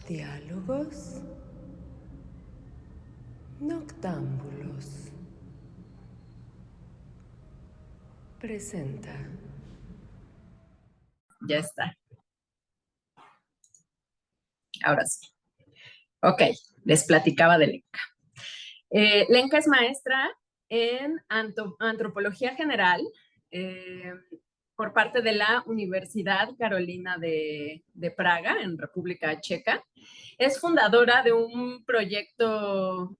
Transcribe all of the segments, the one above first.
Diálogos, Noctámbulos. Presenta. Ya está. Ahora sí. Ok, les platicaba de Lenka. Lenka es maestra en antropología general por parte de la Universidad Carolina de Praga, en República Checa. Es fundadora de un proyecto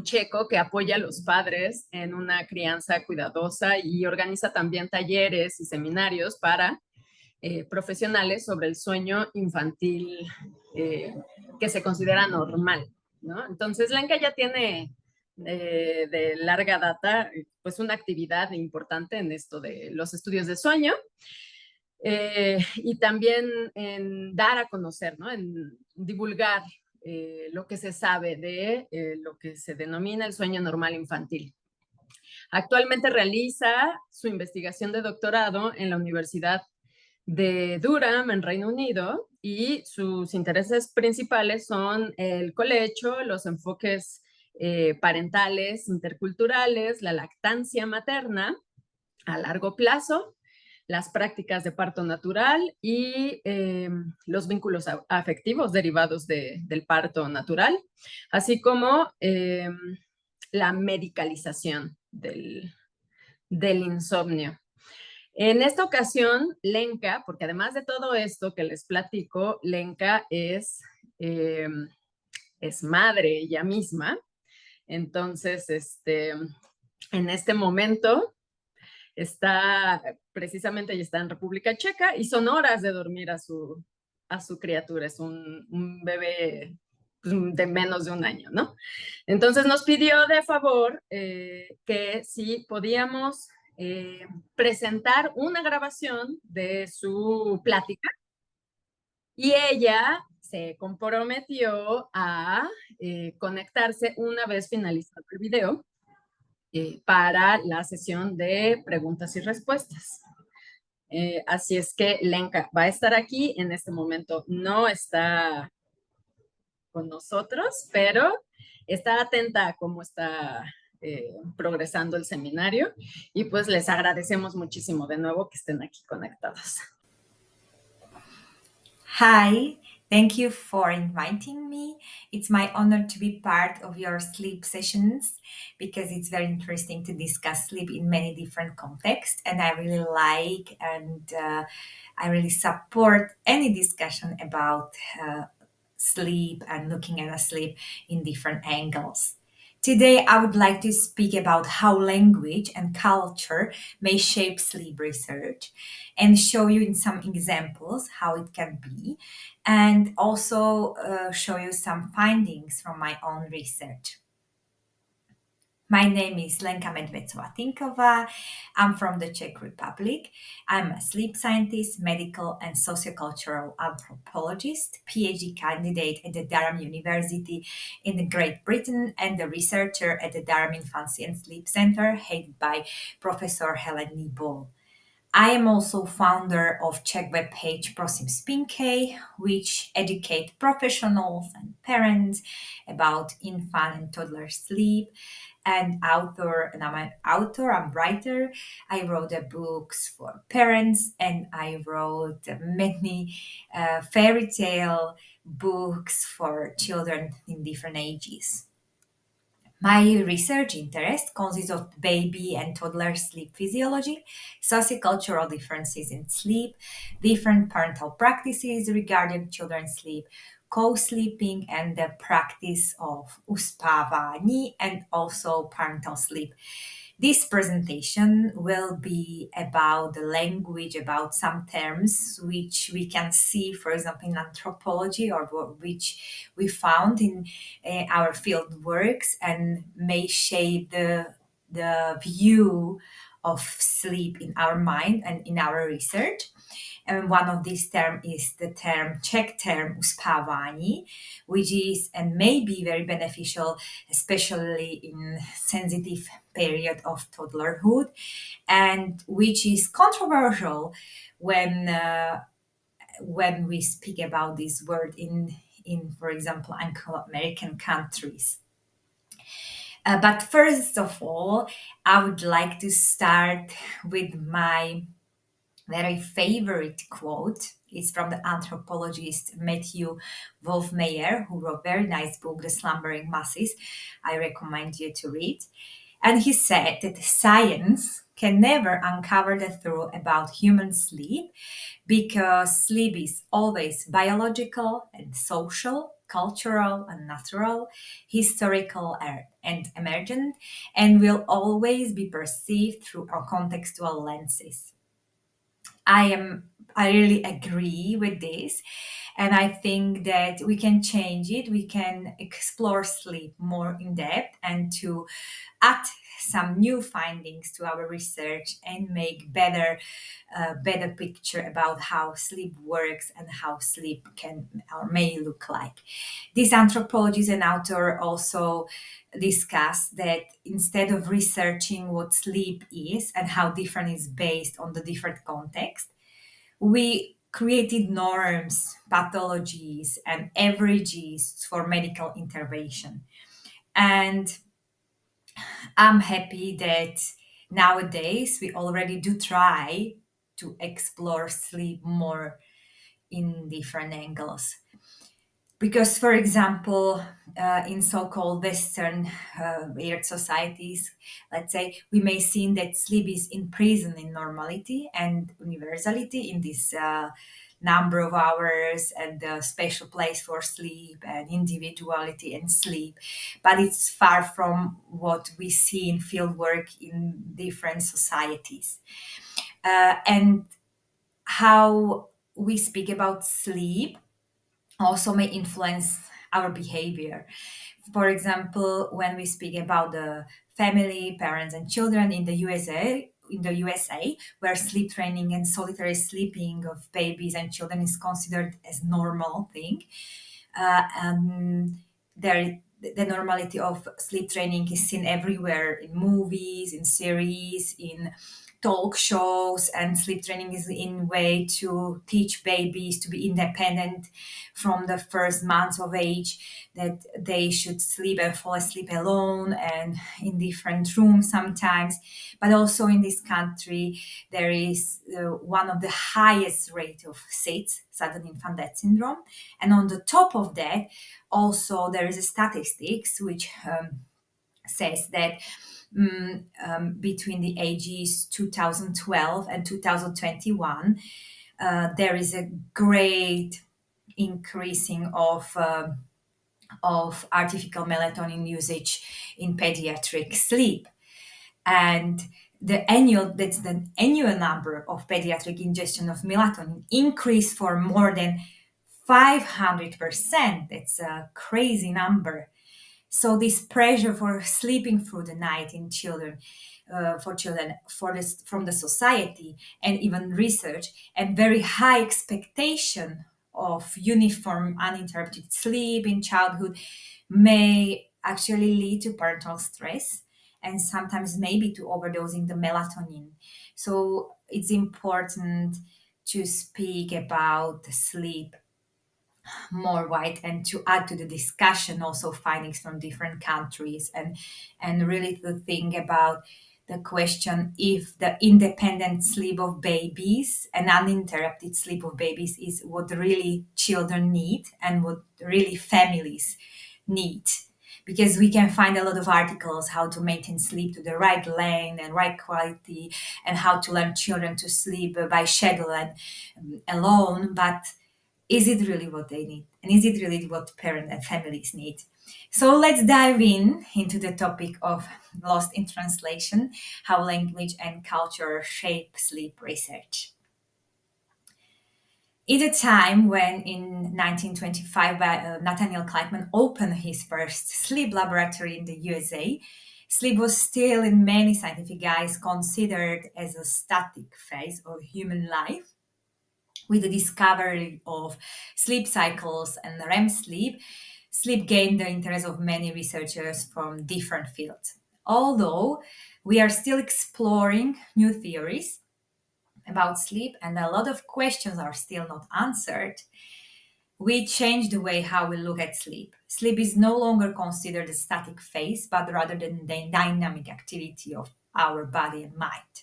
checo que apoya a los padres en una crianza cuidadosa y organiza también talleres y seminarios para profesionales sobre el sueño infantil que se considera normal, ¿no? Entonces, Lenka ya tiene de larga data pues una actividad importante en esto de los estudios de sueño y también en dar a conocer, ¿no? En divulgar lo que se sabe de lo que se denomina el sueño normal infantil. Actualmente realiza su investigación de doctorado en la Universidad de Durham, en Reino Unido, y sus intereses principales son el colecho, los enfoques parentales, interculturales, la lactancia materna a largo plazo, las prácticas de parto natural y los vínculos afectivos derivados del parto natural, así como la medicalización del insomnio. En esta ocasión, Lenka, porque además de todo esto que les platico, Lenka es madre ella misma. Entonces, en este momento precisamente ella está en República Checa y son horas de dormir a su criatura. Es un bebé de menos de un año, ¿no? Entonces nos pidió de favor que si podíamos presentar una grabación de su plática y ella se comprometió a conectarse una vez finalizado el video para la sesión de preguntas y respuestas. Así es que Lenka va a estar aquí, en este momento no está con nosotros, pero está atenta a cómo está progresando el seminario y pues les agradecemos muchísimo de nuevo que estén aquí conectados. Hi, thank you for inviting me. It's my honor to be part of your sleep sessions because it's very interesting to discuss sleep in many different contexts. And I really like and I really support any discussion about sleep and looking at sleep in different angles. Today, I would like to speak about how language and culture may shape sleep research and show you in some examples how it can be, and also show you some findings from my own research. My name is Lenka Medeveková Tinková. I'm from the Czech Republic. I'm a sleep scientist, medical and sociocultural anthropologist, PhD candidate at the Durham University in Great Britain, and a researcher at the Durham Infancy and Sleep Center, headed by Professor Helen Nibol. I am also founder of Czech webpage Prosím Spinkej, which educate professionals and parents about infant and toddler sleep. And I'm an author, I'm writer. I wrote books for parents, and I wrote many fairy tale books for children in different ages. My research interest consists of baby and toddler sleep physiology, sociocultural differences in sleep, different parental practices regarding children's sleep, co-sleeping, and the practice of uspávání, and also parental sleep. This presentation will be about the language, about some terms which we can see, for example, in anthropology, or which we found in our field works, and may shape the view of sleep in our mind and in our research. And one of these terms is the Czech term uspávání, which is and may be very beneficial, especially in sensitive period of toddlerhood, and which is controversial when when we speak about this word in for example, Anglo-American countries. But first of all, I would like to start with my very favorite quote. It's from the anthropologist Matthew Wolfmeyer, who wrote a very nice book, The Slumbering Masses. I recommend you to read. And he said that science can never uncover the truth about human sleep because sleep is always biological and social, cultural and natural, historical and emergent, and will always be perceived through our contextual lenses. I really agree with this, and I think that we can change it. We can explore sleep more in depth and to add some new findings to our research and make better picture about how sleep works and how sleep can or may look like. This anthropologist and author also discussed that instead of researching what sleep is and how different is based on the different context, we created norms, pathologies, and averages for medical intervention. And I'm happy that nowadays we already do try to explore sleep more in different angles. Because, for example, in so-called Western weird societies, let's say, we may see that sleep is imprisoned in normality and universality in this number of hours and the special place for sleep and individuality and sleep. But it's far from what we see in field work in different societies. And how we speak about sleep also may influence our behavior. For example, when we speak about the family, parents, and children in the USA, where sleep training and solitary sleeping of babies and children is considered as normal thing, the normality of sleep training is seen everywhere in movies, in series, in talk shows, and sleep training is in way to teach babies to be independent from the first months of age, that they should sleep and fall asleep alone and in different rooms sometimes. But also in this country, there is one of the highest rate of SIDS, sudden infant death syndrome. And on the top of that, also there is a statistics which says that between the ages 2012 and 2021, there is a great increasing of artificial melatonin usage in pediatric sleep, and the annual number of pediatric ingestion of melatonin increased for more than 500%. That's a crazy number. So this pressure for sleeping through the night in children, from the society and even research, and very high expectation of uniform uninterrupted sleep in childhood may actually lead to parental stress and sometimes maybe to overdosing the melatonin. So it's important to speak about sleep more wide and to add to the discussion also findings from different countries, and really to think about the question if the independent sleep of babies and uninterrupted sleep of babies is what really children need and what really families need, because we can find a lot of articles how to maintain sleep to the right length and right quality and how to learn children to sleep by schedule and alone, but is it really what they need? And is it really what parents and families need? So let's dive into the topic of lost in translation, how language and culture shape sleep research. In a time when in 1925 Nathaniel Kleitman opened his first sleep laboratory in the USA, sleep was still in many scientific eyes considered as a static phase of human life. With the discovery of sleep cycles and REM sleep, sleep gained the interest of many researchers from different fields. Although we are still exploring new theories, about sleep, and a lot of questions are still not answered, we change the way how we look at sleep. Sleep is no longer considered a static phase, but rather the dynamic activity of our body and mind.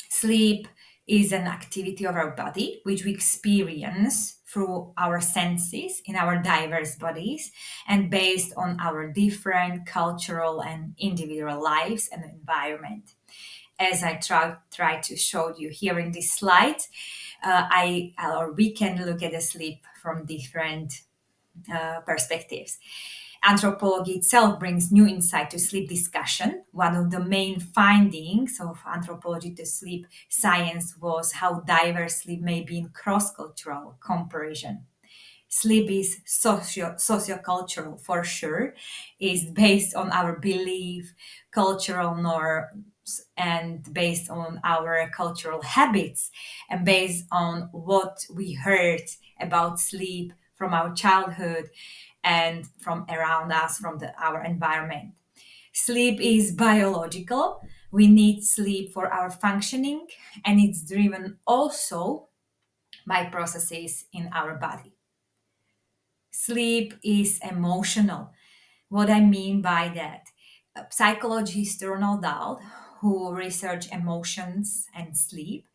Sleep is an activity of our body, which we experience through our senses in our diverse bodies and based on our different cultural and individual lives and environment. As I try to show you here in this slide, we can look at the sleep from different perspectives. Anthropology itself brings new insight to sleep discussion. One of the main findings of anthropology to sleep science was how diverse sleep may be in cross-cultural comparison. Sleep is sociocultural for sure, is based on our belief, cultural norms, and based on our cultural habits, and based on what we heard about sleep from our childhood and from around us, from our environment. Sleep is biological. We need sleep for our functioning, and it's driven also by processes in our body. Sleep is emotional. What I mean by that, psychologist Ronald Dahl, who researched emotions and sleep,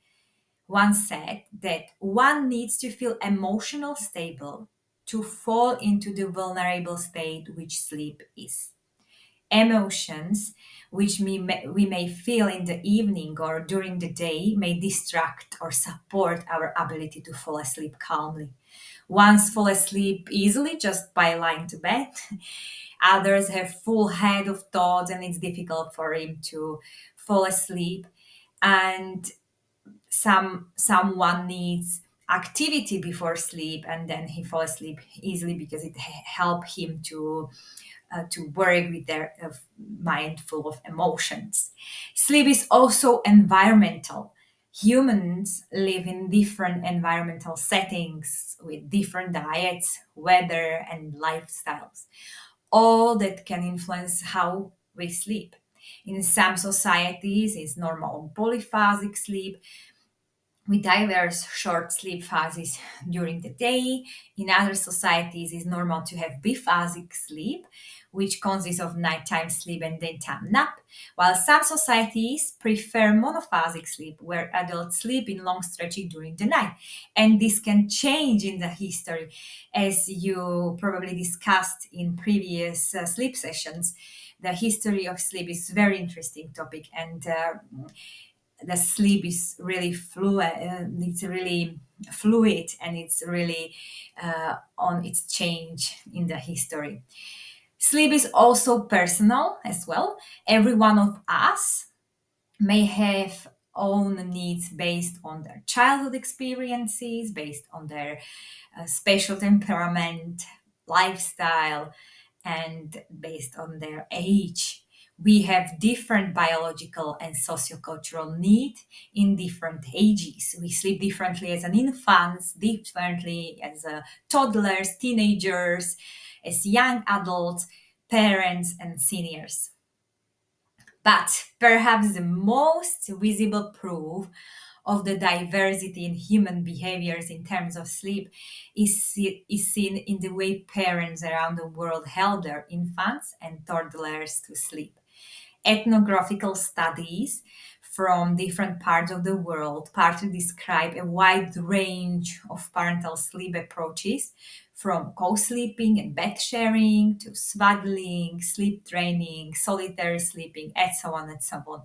once said that one needs to feel emotional stable to fall into the vulnerable state which sleep is. Emotions which we may feel in the evening or during the day may distract or support our ability to fall asleep calmly. Ones fall asleep easily just by lying to bed. Others have full head of thoughts and it's difficult for him to fall asleep. And someone needs activity before sleep and then he fall asleep easily because it help him to work with their mind full of emotions. Sleep is also environmental. Humans live in different environmental settings with different diets, weather, and lifestyles, all that can influence how we sleep. In some societies, it's normal polyphasic sleep, with diverse short sleep phases during the day. In other societies, it's normal to have biphasic sleep, which consists of nighttime sleep and daytime nap, while some societies prefer monophasic sleep, where adults sleep in long stretches during the night. And this can change in the history, as you probably discussed in previous sleep sessions. The history of sleep is a very interesting topic, and the sleep is really fluid. It's really fluid, and it's really on its change in the history. Sleep is also personal as well. Every one of us may have own needs based on their childhood experiences, based on their special temperament, lifestyle, and based on their age. We have different biological and sociocultural needs in different ages. We sleep differently as an infant, differently as toddlers, teenagers, as young adults, parents, and seniors. But perhaps the most visible proof of the diversity in human behaviors in terms of sleep is seen in the way parents around the world help their infants and toddlers to sleep. Ethnographical studies from different parts of the world partly describe a wide range of parental sleep approaches, from co-sleeping and bed sharing to swaddling, sleep training, solitary sleeping, and so on and so on.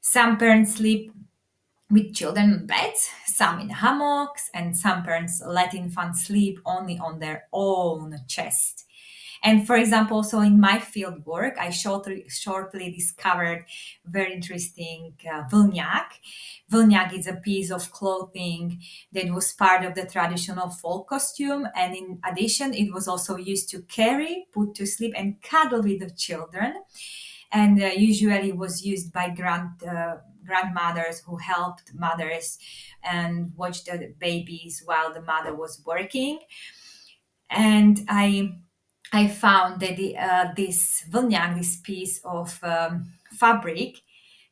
Some parents sleep with children in beds, some in hammocks, and some parents let infants sleep only on their own chest. And for example, so in my field work, I shortly discovered very interesting vilniak. Vilniak is a piece of clothing that was part of the traditional folk costume. And in addition, it was also used to carry, put to sleep, and cuddle with the children. And usually was used by grandmothers who helped mothers and watched the babies while the mother was working. And I found that this vilniak, this piece of fabric,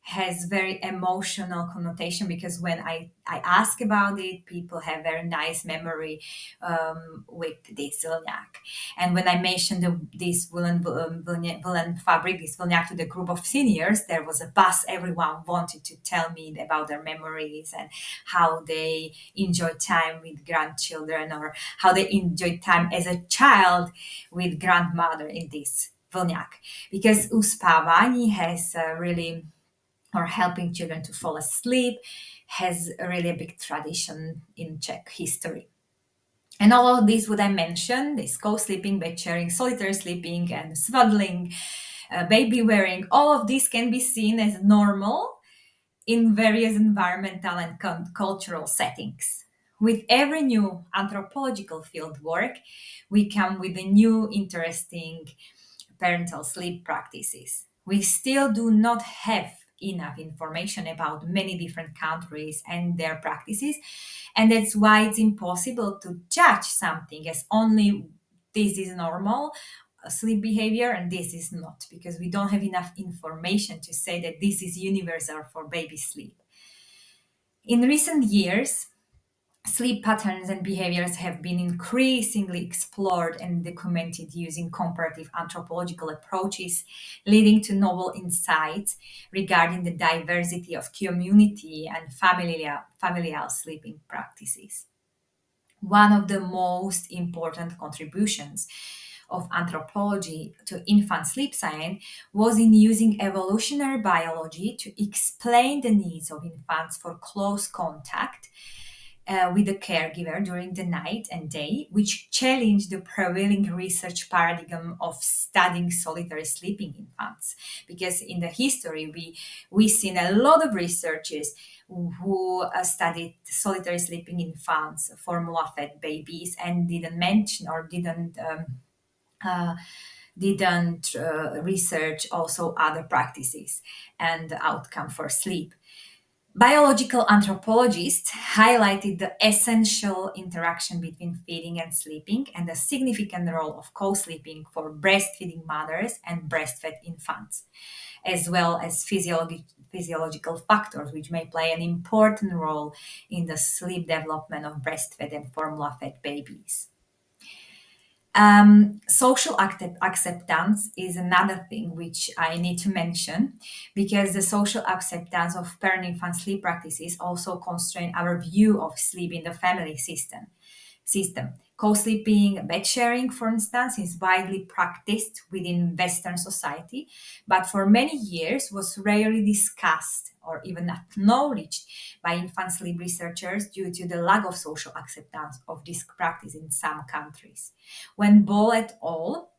has very emotional connotation, because when I ask about it, people have very nice memory with this Vlnjak. And when I mentioned this woolen fabric, this Vlnjak, to the group of seniors, there was a buzz. Everyone wanted to tell me about their memories and how they enjoy time with grandchildren, or how they enjoy time as a child with grandmother in this Vlnjak. Because uspávání has really, or helping children to fall asleep, has really a big tradition in Czech history. And all of this, what I mentioned, this co-sleeping, bed sharing, solitary sleeping, and swaddling, baby wearing, all of this can be seen as normal in various environmental and cultural settings. With every new anthropological field work, we come with a new interesting parental sleep practices. We still do not have enough information about many different countries and their practices, and that's why it's impossible to judge something as only this is normal sleep behavior and this is not, because we don't have enough information to say that this is universal for baby sleep. In recent years, sleep patterns and behaviors have been increasingly explored and documented using comparative anthropological approaches, leading to novel insights regarding the diversity of community and familial sleeping practices. One of the most important contributions of anthropology to infant sleep science was in using evolutionary biology to explain the needs of infants for close contact with the caregiver during the night and day, which challenged the prevailing research paradigm of studying solitary sleeping infants. Because in the history, we've seen a lot of researchers who studied solitary sleeping infants, formula-fed babies, and didn't mention or didn't research also other practices and the outcome for sleep. Biological anthropologists highlighted the essential interaction between feeding and sleeping and the significant role of co-sleeping for breastfeeding mothers and breastfed infants, as well as physiological factors which may play an important role in the sleep development of breastfed and formula-fed babies. Social acceptance is another thing which I need to mention, because the social acceptance of parent-infant sleep practices also constrain our view of sleep in the family system. Co-sleeping, bed sharing, for instance, is widely practiced within Western society, but for many years was rarely discussed or even acknowledged by infant sleep researchers due to the lack of social acceptance of this practice in some countries. When Ball et al.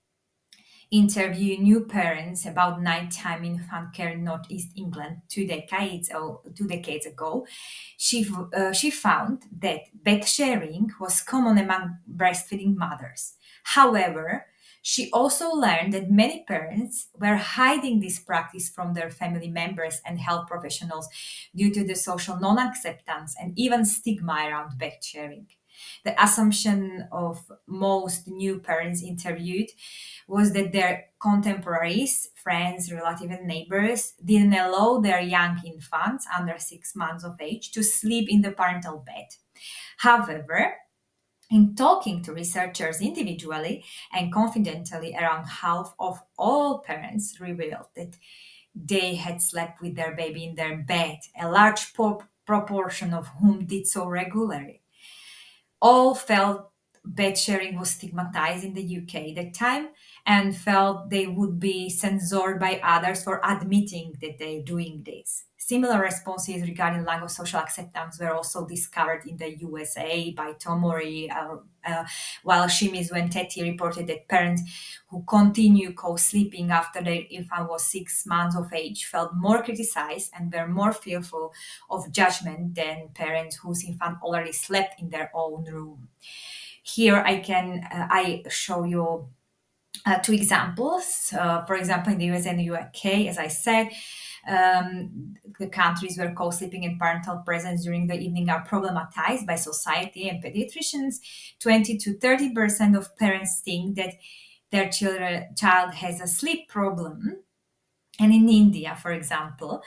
Interviewed new parents about nighttime infant care in Northeast England 2 decades ago, she found that bed sharing was common among breastfeeding mothers. However, she also learned that many parents were hiding this practice from their family members and health professionals due to the social non-acceptance and even stigma around bed sharing. The assumption of most new parents interviewed was that their contemporaries, friends, relatives, and neighbors didn't allow their young infants under 6 months of age to sleep in the parental bed. However, in talking to researchers individually and confidentially, around half of all parents revealed that they had slept with their baby in their bed, a large proportion of whom did so regularly. All felt bed sharing was stigmatized in the UK at that time and felt they would be censored by others for admitting that they're doing this. Similar responses regarding lack of social acceptance were also discovered in the USA by Tomori, while Shimizu and Teti reported that parents who continue co-sleeping after their infant was 6 months of age felt more criticized and were more fearful of judgment than parents whose infant already slept in their own room. Here I show you 2 examples. For example, in the US and the UK, as I said, the countries where co-sleeping and parental presence during the evening are problematized by society and pediatricians. 20 to 30% of parents think that their child has a sleep problem, And in India, for example,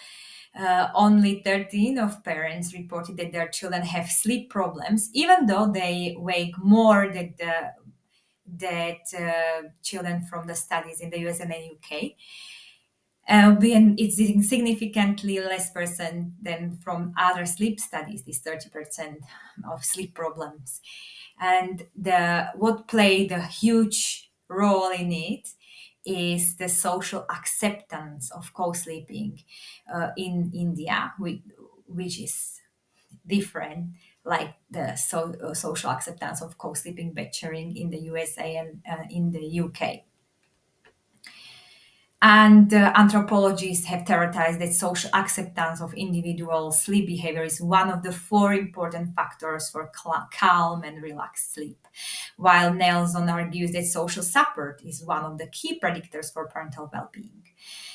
only 13 of parents reported that their children have sleep problems, even though they wake more than children from the studies in the US and the UK. It's significantly less percent than from other sleep studies, this 30% of sleep problems. And what played a huge role in it is the social acceptance of co-sleeping in India, which is different, like the social acceptance of co-sleeping bed sharing in the USA and in the UK. And anthropologists have theorized that social acceptance of individual sleep behavior is one of the 4 important factors for calm and relaxed sleep, while Nelson argues that social support is one of the key predictors for parental well-being.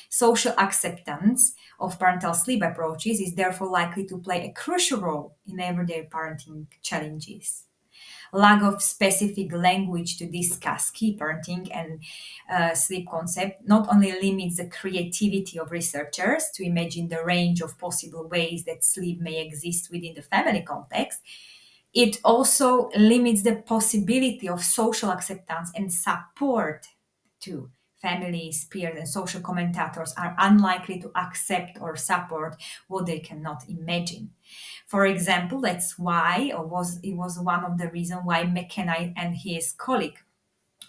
Social acceptance of parental sleep approaches is therefore likely to play a crucial role in everyday parenting challenges. Lack of specific language to discuss key parenting and sleep concept not only limits the creativity of researchers to imagine the range of possible ways that sleep may exist within the family context, it also limits the possibility of social acceptance and support too. Families, peers, and social commentators are unlikely to accept or support what they cannot imagine. For example, that's why, it was one of the reasons why McKenna and his colleague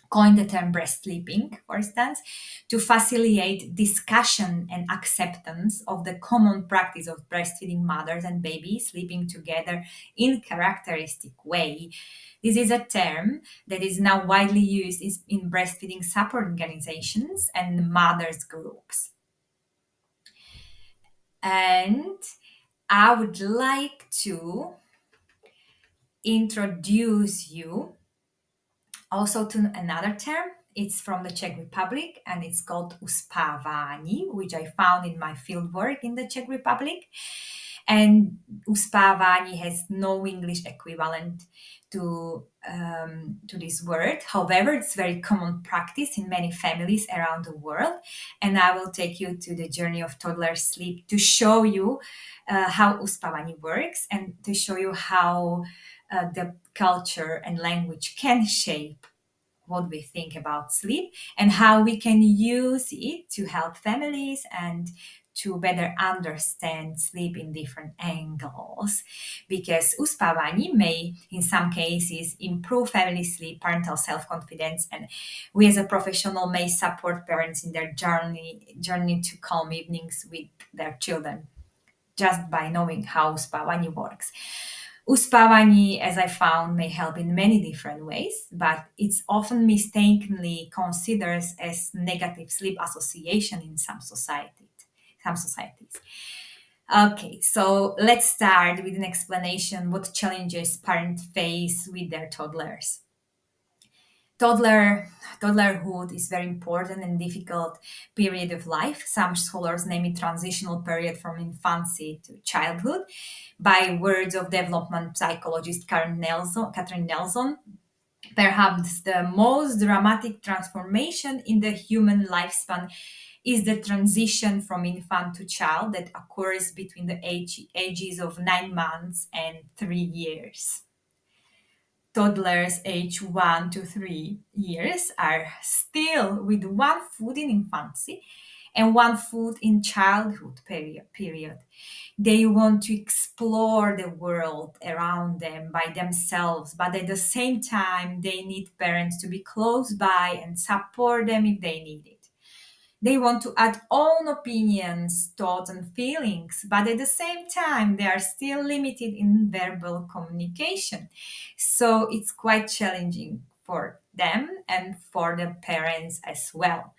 coined the term breast sleeping, for instance, to facilitate discussion and acceptance of the common practice of breastfeeding mothers and babies sleeping together in characteristic way. This is a term that is now widely used in breastfeeding support organizations and mothers groups. And I would like to introduce you also to another term. It's from the Czech Republic and it's called uspávání, which I found in my fieldwork in the Czech Republic. And uspávání has no English equivalent to this word. However, it's very common practice in many families around the world. And I will take you to the journey of toddler sleep to show you how uspávání works and to show you how the culture and language can shape what we think about sleep and how we can use it to help families and to better understand sleep in different angles. Because uspávání may, in some cases, improve family sleep, parental self-confidence, and we as a professional may support parents in their journey to calm evenings with their children just by knowing how uspávání works. Uspávání, as I found, may help in many different ways, but it's often mistakenly considered as negative sleep association in some societies. Okay, so let's start with an explanation what challenges parents face with their toddlers. Toddlerhood is very important and difficult period of life. Some scholars name it transitional period from infancy to childhood. By words of development psychologist Catherine Nelson, perhaps the most dramatic transformation in the human lifespan is the transition from infant to child that occurs between the ages of 9 months and 3 years. Toddlers age 1 to 3 years are still with one foot in infancy and one foot in childhood period. They want to explore the world around them by themselves, but at the same time, they need parents to be close by and support them if they need it. They want to add own opinions, thoughts, and feelings, but at the same time, they are still limited in verbal communication. So it's quite challenging for them and for the parents as well.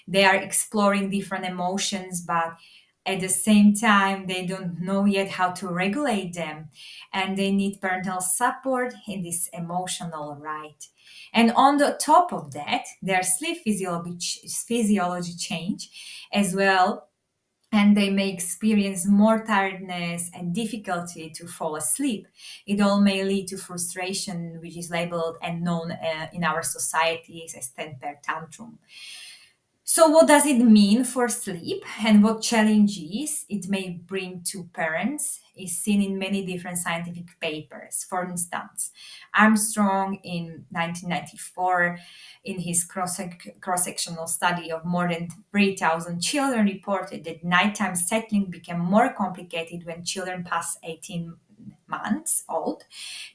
They are exploring different emotions, but at the same time, they don't know yet how to regulate them, and they need parental support in this emotional ride. And on the top of that, their sleep physiology change as well, and they may experience more tiredness and difficulty to fall asleep. It all may lead to frustration, which is labeled and known in our societies as temper tantrum. So, what does it mean for sleep and what challenges it may bring to parents is seen in many different scientific papers. For instance, Armstrong in 1994, in his cross-sectional study of more than 3,000 children, reported that nighttime settling became more complicated when children passed 18 months old.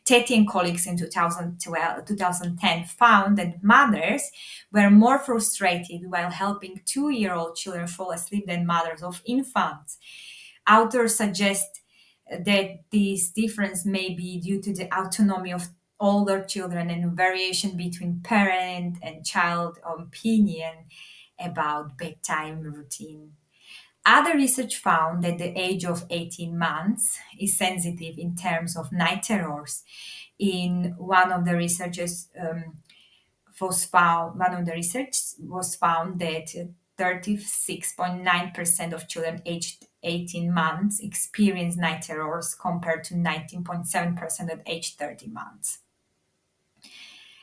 Teti and colleagues in 2010 found that mothers were more frustrated while helping 2-year-old children fall asleep than mothers of infants. Authors suggest that this difference may be due to the autonomy of older children and variation between parent and child opinion about bedtime routine. Other research found that the age of 18 months is sensitive in terms of night terrors. In one of the researches one of the research was found that 36.9% of children aged 18 months experience night terrors compared to 19.7% at age 30 months.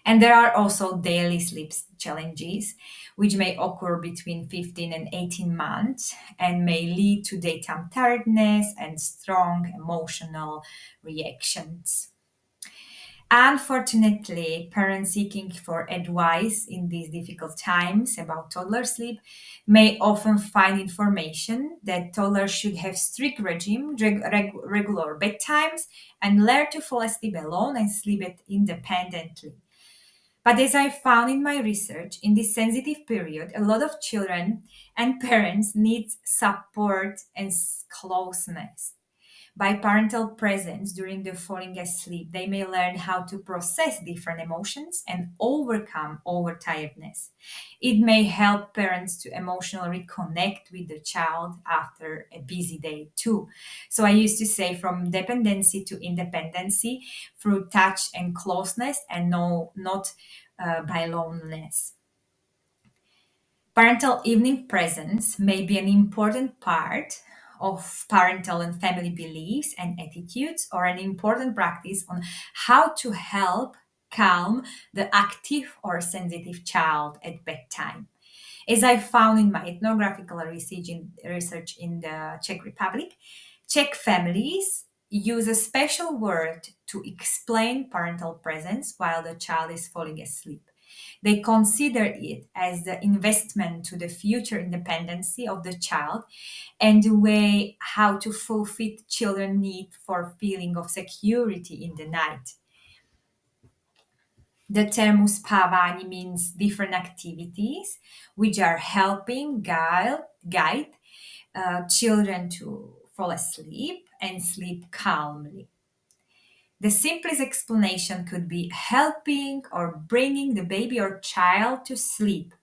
And there are also daily sleep challenges, which may occur between 15 and 18 months and may lead to daytime tiredness and strong emotional reactions. Unfortunately, parents seeking for advice in these difficult times about toddler sleep may often find information that toddlers should have strict regime, regular bedtimes, and learn to fall asleep alone and sleep independently. But as I found in my research, in this sensitive period, a lot of children and parents need support and closeness. By parental presence during the falling asleep, they may learn how to process different emotions and overcome overtiredness. It may help parents to emotionally reconnect with the child after a busy day too. So I used to say from dependency to independency through touch and closeness and not by loneliness. Parental evening presence may be an important part of parental and family beliefs and attitudes, or an important practice on how to help calm the active or sensitive child at bedtime. As I found in my ethnographical research in the Czech Republic, Czech families use a special word to explain parental presence while the child is falling asleep. They consider it as the investment to the future independency of the child and the way how to fulfill children's need for feeling of security in the night. The term uspávání means different activities which are helping guide children to fall asleep and sleep calmly. The simplest explanation could be helping or bringing the baby or child to sleep.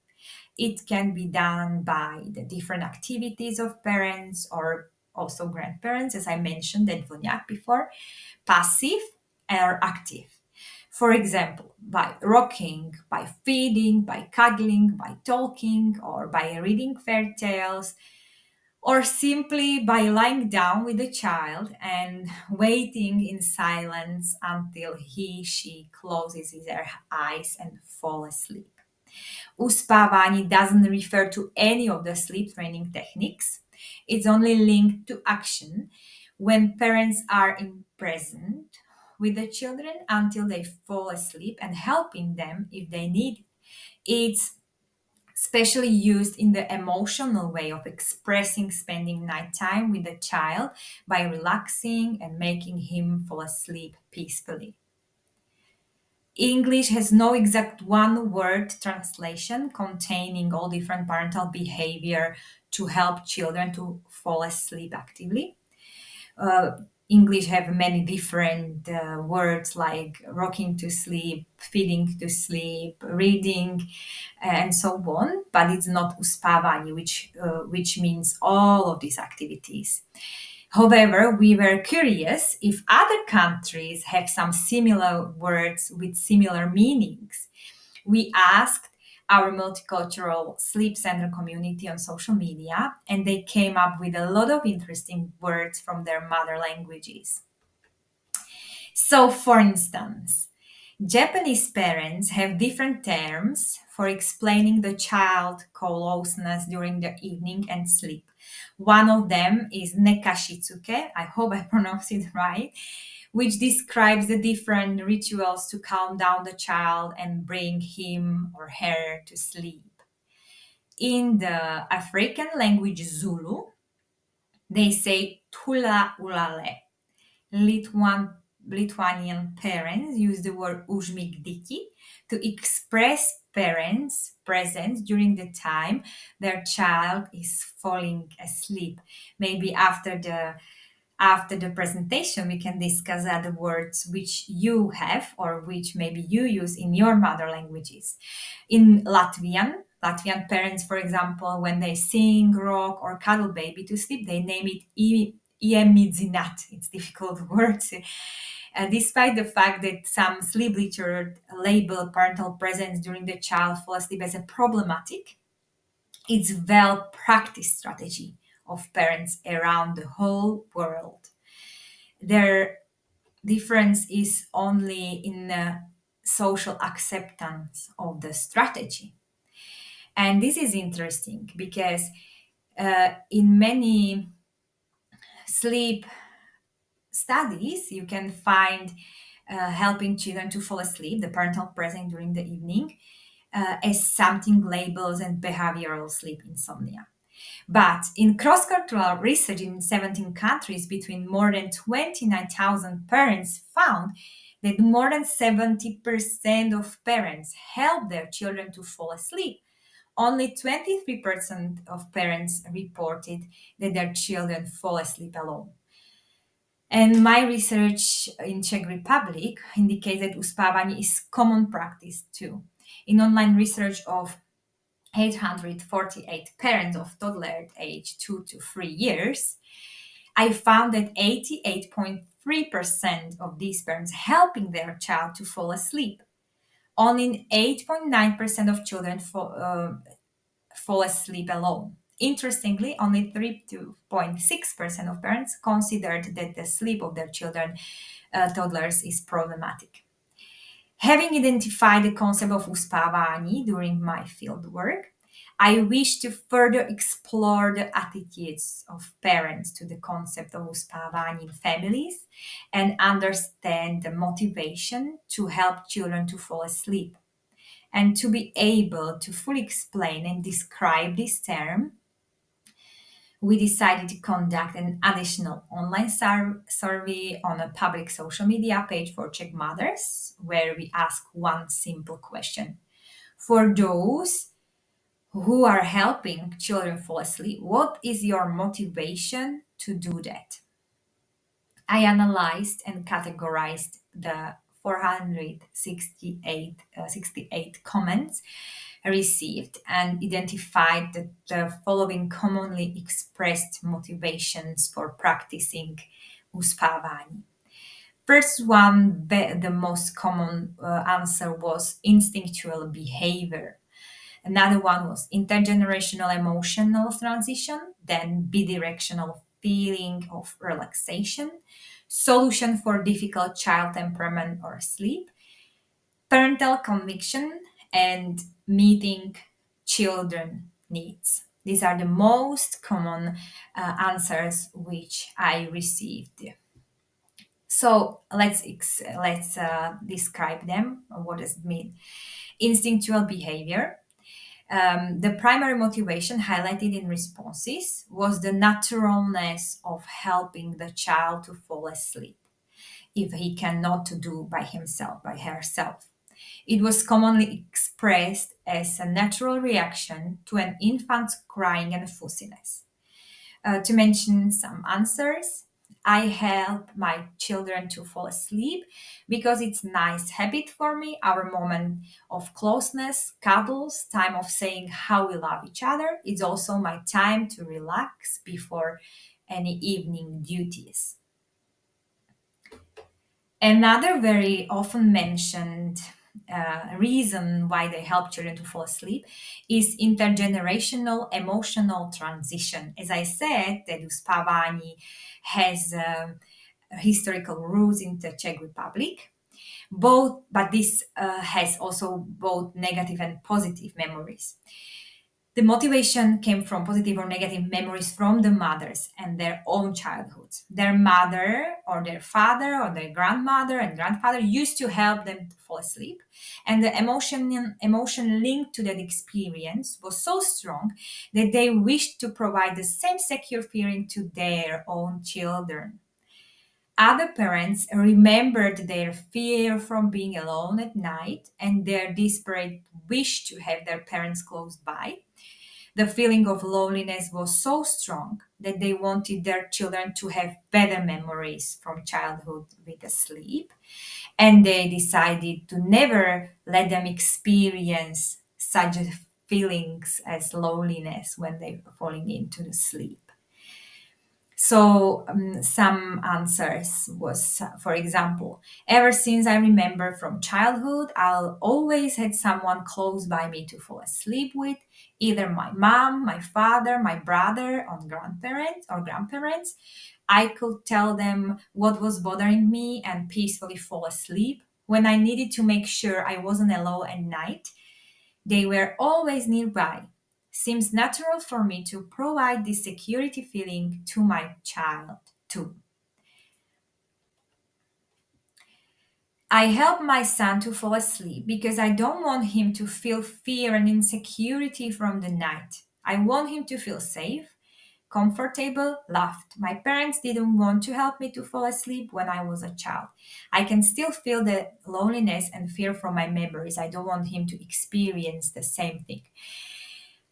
It can be done by the different activities of parents or also grandparents, as I mentioned at Voniak before, passive or active. For example, by rocking, by feeding, by cuddling, by talking, or by reading fairy tales, or simply by lying down with the child and waiting in silence until she closes his eyes and fall asleep. Uspávání doesn't refer to any of the sleep training techniques. It's only linked to action when parents are present with the children until they fall asleep and helping them if they need it. It's especially used in the emotional way of expressing spending nighttime with the child by relaxing and making him fall asleep peacefully. English has no exact one-word translation containing all different parental behavior to help children to fall asleep actively. English have many different words like rocking to sleep, feeding to sleep, reading, and so on. But it's not uspávání, which means all of these activities. However, we were curious if other countries have some similar words with similar meanings. We asked our multicultural sleep center community on social media, and they came up with a lot of interesting words from their mother languages. So, for instance, Japanese parents have different terms for explaining the child closeness during the evening and sleep. One of them is nekashitsuke, I hope I pronounced it right, which describes the different rituals to calm down the child and bring him or her to sleep. In the African language Zulu, they say tula ulale. Lithuanian parents use the word užmigdyti to express parents' presence during the time their child is falling asleep. Maybe after the presentation, we can discuss other words which you have or which maybe you use in your mother languages. In Latvian parents, for example, when they sing, rock, or cuddle baby to sleep, they name it iemidzinat. It's difficult words. Despite the fact that some sleep literature label parental presence during the child fall asleep as a problematic, it's well-practiced strategy of parents around the whole world. Their difference is only in the social acceptance of the strategy. And this is interesting because in many sleep studies, you can find helping children to fall asleep, the parental presence during the evening, as something labeled as behavioral sleep insomnia. But in cross-cultural research in 17 countries, between more than 29,000 parents found that more than 70% of parents help their children to fall asleep. Only 23% of parents reported that their children fall asleep alone. And my research in Czech Republic indicates that uspávání is common practice too. In online research of 848 parents of toddler age 2 to 3 years, I found that 88.3% of these parents helping their child to fall asleep. Only 8.9% of children fall asleep alone. Interestingly, only 3.6% of parents considered that the sleep of their children, toddlers, is problematic. Having identified the concept of uspávání during my fieldwork, I wish to further explore the attitudes of parents to the concept of uspávání in families and understand the motivation to help children to fall asleep. And to be able to fully explain and describe this term, we decided to conduct an additional online survey on a public social media page for Czech mothers, where we ask one simple question. For those who are helping children fall asleep, what is your motivation to do that? I analyzed and categorized the 468 comments received and identified the following commonly expressed motivations for practicing uspávání. First one, the most common answer was instinctual behavior. Another one was intergenerational emotional transition, then bidirectional feeling of relaxation, solution for difficult child temperament or sleep, parental conviction, and meeting children needs. These are the most common answers which I received. So let's describe them. What does it mean? Instinctual behavior. The primary motivation highlighted in responses was the naturalness of helping the child to fall asleep if he cannot do by himself, by herself. It was commonly expressed as a natural reaction to an infant's crying and fussiness. To mention some answers, I help my children to fall asleep because it's a nice habit for me, our moment of closeness, cuddles, time of saying how we love each other. It's also my time to relax before any evening duties. Another very often mentioned reason why they help children to fall asleep is intergenerational emotional transition. As I said, that uspávání has historical roots in the Czech Republic, but this has also both negative and positive memories. The motivation came from positive or negative memories from the mothers and their own childhoods. Their mother or their father or their grandmother and grandfather used to help them to fall asleep. And the emotion linked to that experience was so strong that they wished to provide the same secure feeling to their own children. Other parents remembered their fear from being alone at night and their desperate wish to have their parents close by. The feeling of loneliness was so strong that they wanted their children to have better memories from childhood with the sleep. And they decided to never let them experience such feelings as loneliness when they were falling into the sleep. So some answers was, for example, ever since I remember from childhood, I'll always had someone close by me to fall asleep with, either my mom, my father, my brother, or grandparents. I could tell them what was bothering me and peacefully fall asleep. When I needed to make sure I wasn't alone at night, they were always nearby. Seems natural for me to provide this security feeling to my child too. I help my son to fall asleep because I don't want him to feel fear and insecurity from the night. I want him to feel safe, comfortable, loved. My parents didn't want to help me to fall asleep when I was a child. I can still feel the loneliness and fear from my memories. I don't want him to experience the same thing.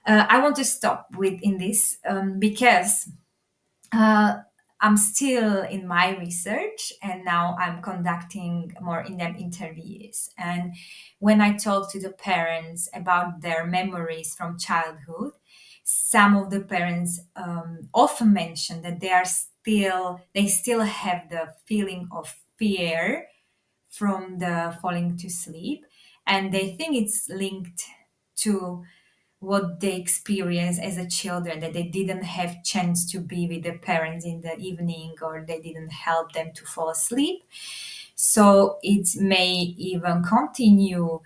I want to stop with in this because uh, I'm still in my research and now I'm conducting more in-depth interviews. And when I talk to the parents about their memories from childhood, some of the parents often mention that they still have the feeling of fear from the falling to sleep, and they think it's linked to what they experienced as a children, that they didn't have chance to be with their parents in the evening or they didn't help them to fall asleep. So it may even continue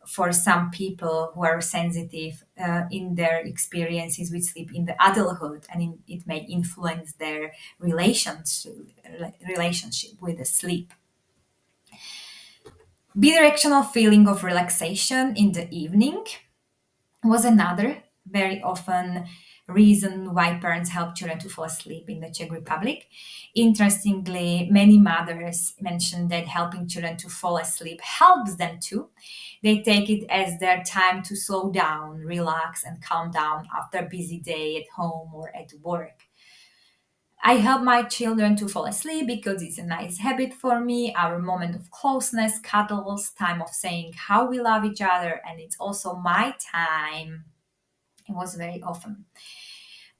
for some people who are sensitive in their experiences with sleep in the adulthood, and it may influence their relationship with the sleep. Bidirectional feeling of relaxation in the evening was another very often reason why parents help children to fall asleep in the Czech Republic. Interestingly, many mothers mention that helping children to fall asleep helps them too. They take it as their time to slow down, relax, and calm down after a busy day at home or at work. I help my children to fall asleep because it's a nice habit for me, our moment of closeness, cuddles, time of saying how we love each other, and it's also my time. It was very often.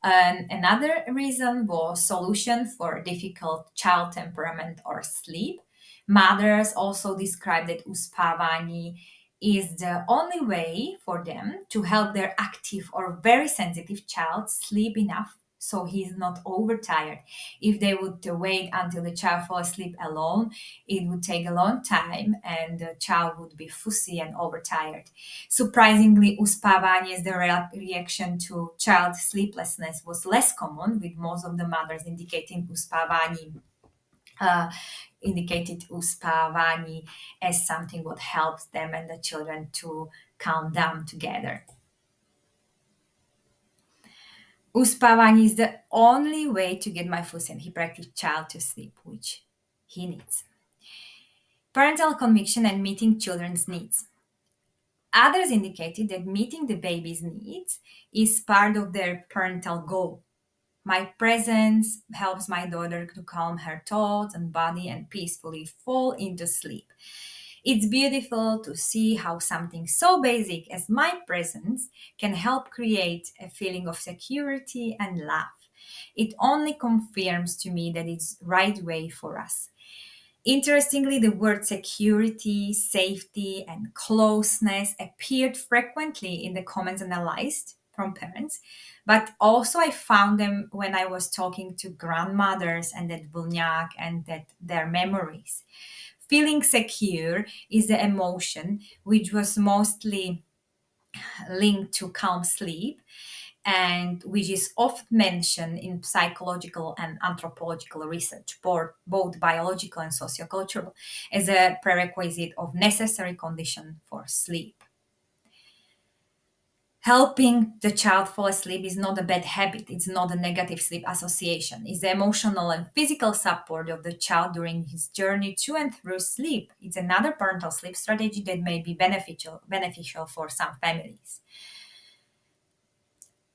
And another reason was solution for difficult child temperament or sleep. Mothers also described that uspávání is the only way for them to help their active or very sensitive child sleep enough so he's not overtired. If they would wait until the child falls asleep alone, it would take a long time and the child would be fussy and overtired. Surprisingly, uspávání as the reaction to child sleeplessness was less common, with most of the mothers indicating uspávání as something what helps them and the children to calm down together. Uspávání is the only way to get my fussy and hyperactive child to sleep, which he needs. Parental conviction and meeting children's needs. Others indicated that meeting the baby's needs is part of their parental goal. My presence helps my daughter to calm her thoughts and body and peacefully fall into sleep. It's beautiful to see how something so basic as my presence can help create a feeling of security and love. It only confirms to me that it's the right way for us. Interestingly, the word security, safety, and closeness appeared frequently in the comments analyzed from parents, but also I found them when I was talking to grandmothers and that Vlnyak and that their memories. Feeling secure is the emotion which was mostly linked to calm sleep and which is often mentioned in psychological and anthropological research, both biological and sociocultural, as a prerequisite of necessary condition for sleep. Helping the child fall asleep is not a bad habit. It's not a negative sleep association. It's the emotional and physical support of the child during his journey to and through sleep. It's another parental sleep strategy that may be beneficial for some families.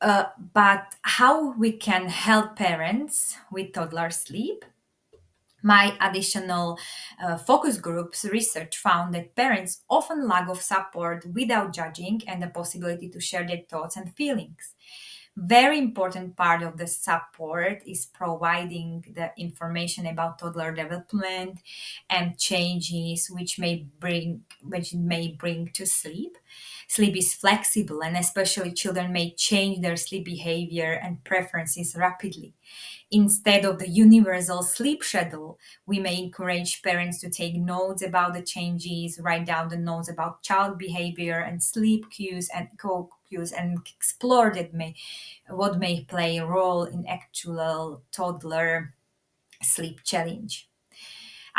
But how we can help parents with toddler sleep? My additional focus groups research found that parents often lack of support without judging and the possibility to share their thoughts and feelings. Very important part of the support is providing the information about toddler development and changes which may bring to sleep. Sleep is flexible, and especially children may change their sleep behavior and preferences rapidly. Instead of the universal sleep schedule, we may encourage parents to take notes about the changes, write down the notes about child behavior and sleep cues and co-cues, and explore what may play a role in actual toddler sleep challenge.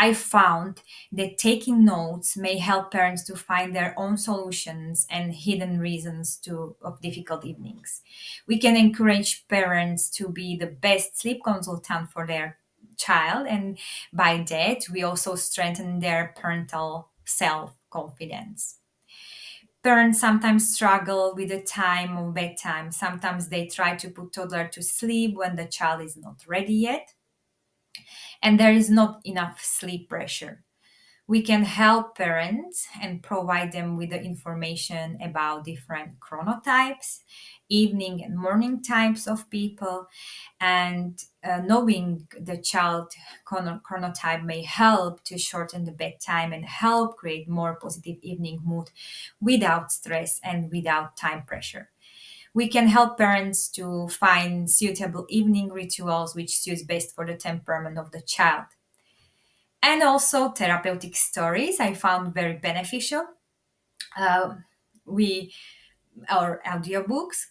I found that taking notes may help parents to find their own solutions and hidden reasons of difficult evenings. We can encourage parents to be the best sleep consultant for their child, and by that, we also strengthen their parental self confidence. Parents sometimes struggle with the time of bedtime. Sometimes they try to put toddler to sleep when the child is not ready yet, and there is not enough sleep pressure. We can help parents and provide them with the information about different chronotypes, evening and morning types of people, and knowing the child chronotype may help to shorten the bedtime and help create more positive evening mood without stress and without time pressure. We can help parents to find suitable evening rituals which suits best for the temperament of the child. And also therapeutic stories I found very beneficial. We Our audiobooks,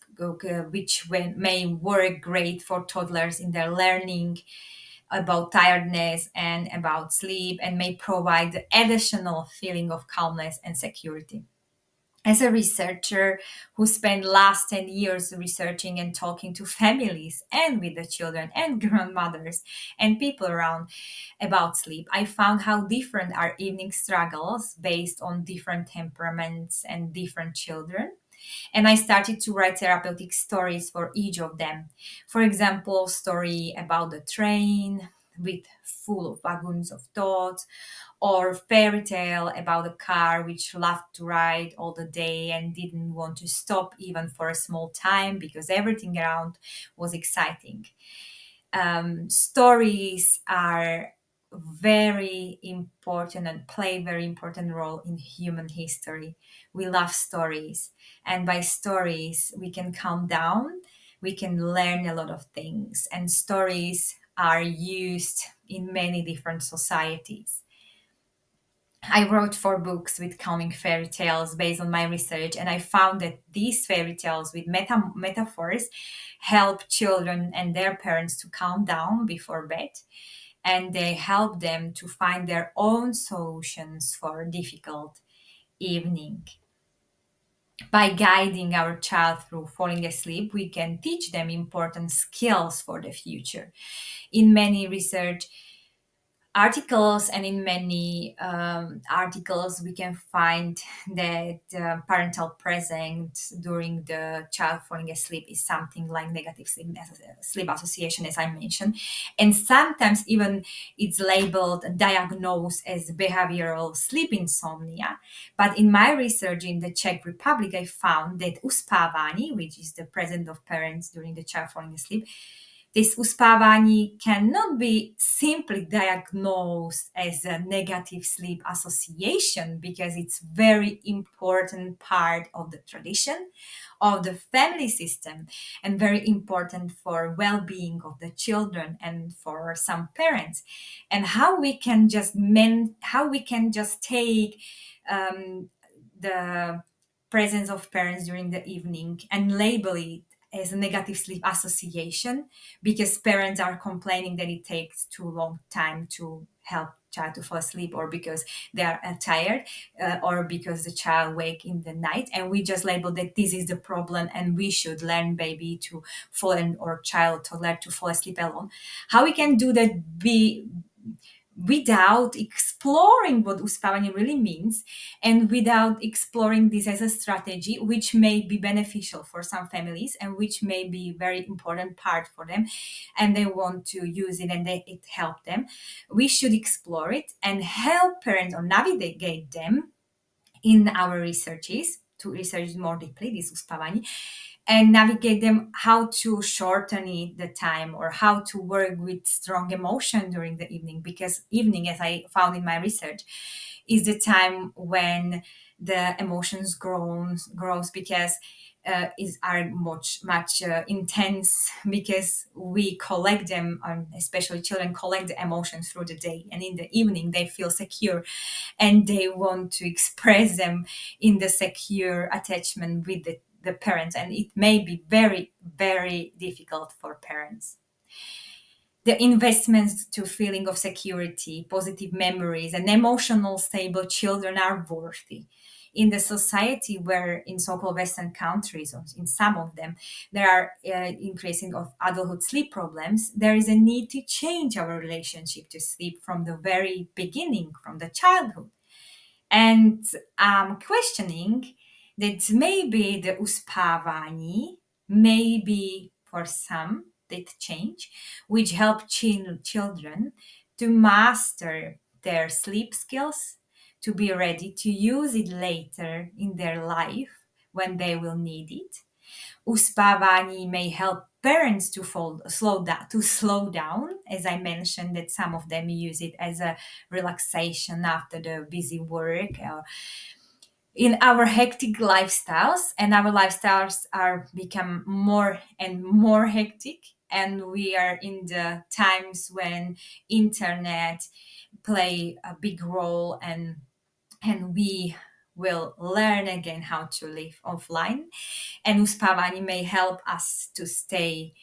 which may work great for toddlers in their learning about tiredness and about sleep, and may provide the additional feeling of calmness and security. As a researcher who spent last 10 years researching and talking to families and with the children and grandmothers and people around about sleep, I found how different are evening struggles based on different temperaments and different children. And I started to write therapeutic stories for each of them. For example, story about the train with full of wagons of thoughts, or fairy tale about a car which loved to ride all the day and didn't want to stop even for a small time because everything around was exciting. Stories are very important and play very important role in human history. We love stories, and by stories we can calm down, we can learn a lot of things, and stories are used in many different societies. I wrote 4 books with calming fairy tales based on my research, and I found that these fairy tales with metaphors help children and their parents to calm down before bed, and they help them to find their own solutions for a difficult evening. By guiding our child through falling asleep, we can teach them important skills for the future. In many research articles and in many articles we can find that parental presence during the child falling asleep is something like negative sleep association, as I mentioned, and sometimes even it's labeled diagnosed as behavioral sleep insomnia. But in my research in the Czech Republic, I found that uspávání, which is the presence of parents during the child falling asleep, This uspávání cannot be simply diagnosed as a negative sleep association, because it's very important part of the tradition of the family system and very important for well-being of the children and for some parents. And how we can just take the presence of parents during the evening and label it as a negative sleep association, because parents are complaining that it takes too long time to help child to fall asleep, or because they are tired, or because the child wake in the night, and we just label that this is the problem and we should learn baby to fall or child to learn to fall asleep alone. How we can do that without exploring what uspávání really means, and without exploring this as a strategy, which may be beneficial for some families and which may be very important part for them, and they want to use it and it help them. We should explore it and help parents or navigate them in our researches to research more deeply this uspávání, and navigate them how to shorten it, the time, or how to work with strong emotion during the evening, because evening, as I found in my research, is the time when the emotions grows because are much intense, because we collect them, especially children collect the emotions through the day, and in the evening they feel secure and they want to express them in the secure attachment with the parents, and it may be very, very difficult for parents. The investments to feeling of security, positive memories, and emotional stable children are worthy. In the society where in so-called Western countries, or in some of them, there are increasing of adulthood sleep problems, there is a need to change our relationship to sleep from the very beginning, from the childhood. And I'm questioning that maybe the uspávání may be for some that change, which help children to master their sleep skills, to be ready to use it later in their life when they will need it. Uspávání may help parents to slow down, as I mentioned, that some of them use it as a relaxation after the busy work. In our hectic lifestyles, and our lifestyles are become more and more hectic, and we are in the times when internet play a big role, and we will learn again how to live offline, and uspávání may help us to stay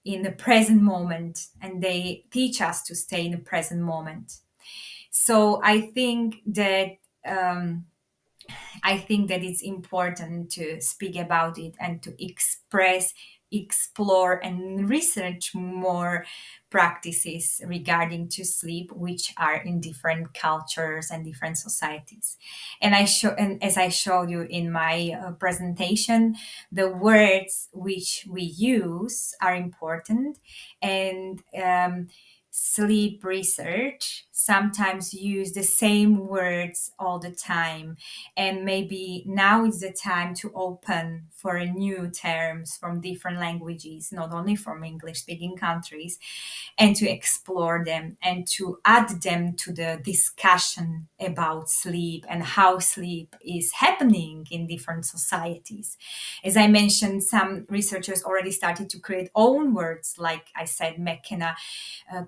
in the present moment, and they teach us to stay in the present moment. So I think that it's important to speak about it and to explore and research more practices regarding to sleep, which are in different cultures and different societies. And as I showed you in my presentation, the words which we use are important, and sleep research sometimes use the same words all the time, and maybe now is the time to open for new terms from different languages, not only from English speaking countries, and to explore them and to add them to the discussion about sleep and how sleep is happening in different societies. As I mentioned, some researchers already started to create own words, like I said, McKenna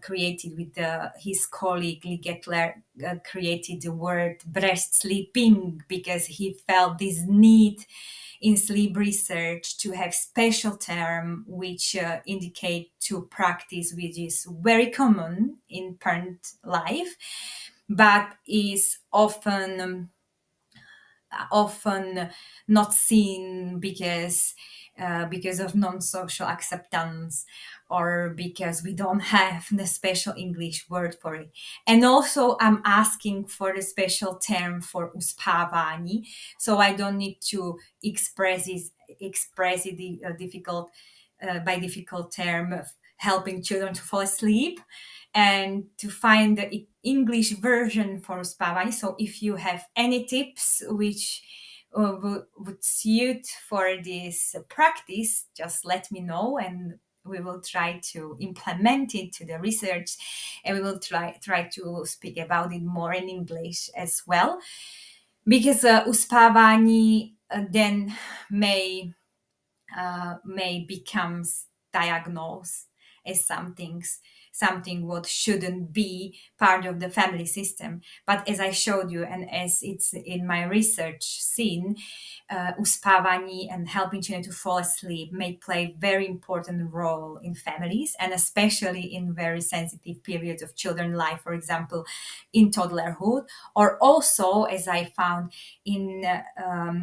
created with his colleague Lee Gettler created the word breast sleeping, because he felt this need in sleep research to have special term which indicate to practice which is very common in parent life, but is often not seen because of non-social acceptance, or because we don't have the special English word for it. And also I'm asking for the special term for uspávání, so I don't need to express it difficult by difficult term of helping children to fall asleep, and to find the English version for uspávání. So if you have any tips which would suit for this practice, just let me know, and we will try to implement it to the research, and we will try to speak about it more in English as well, because uspávání then may becomes diagnosed as something what shouldn't be part of the family system. But as I showed you, and as it's in my research seen, uspávání and helping children to fall asleep may play a very important role in families, and especially in very sensitive periods of children's life, for example, in toddlerhood, or also, as I found, in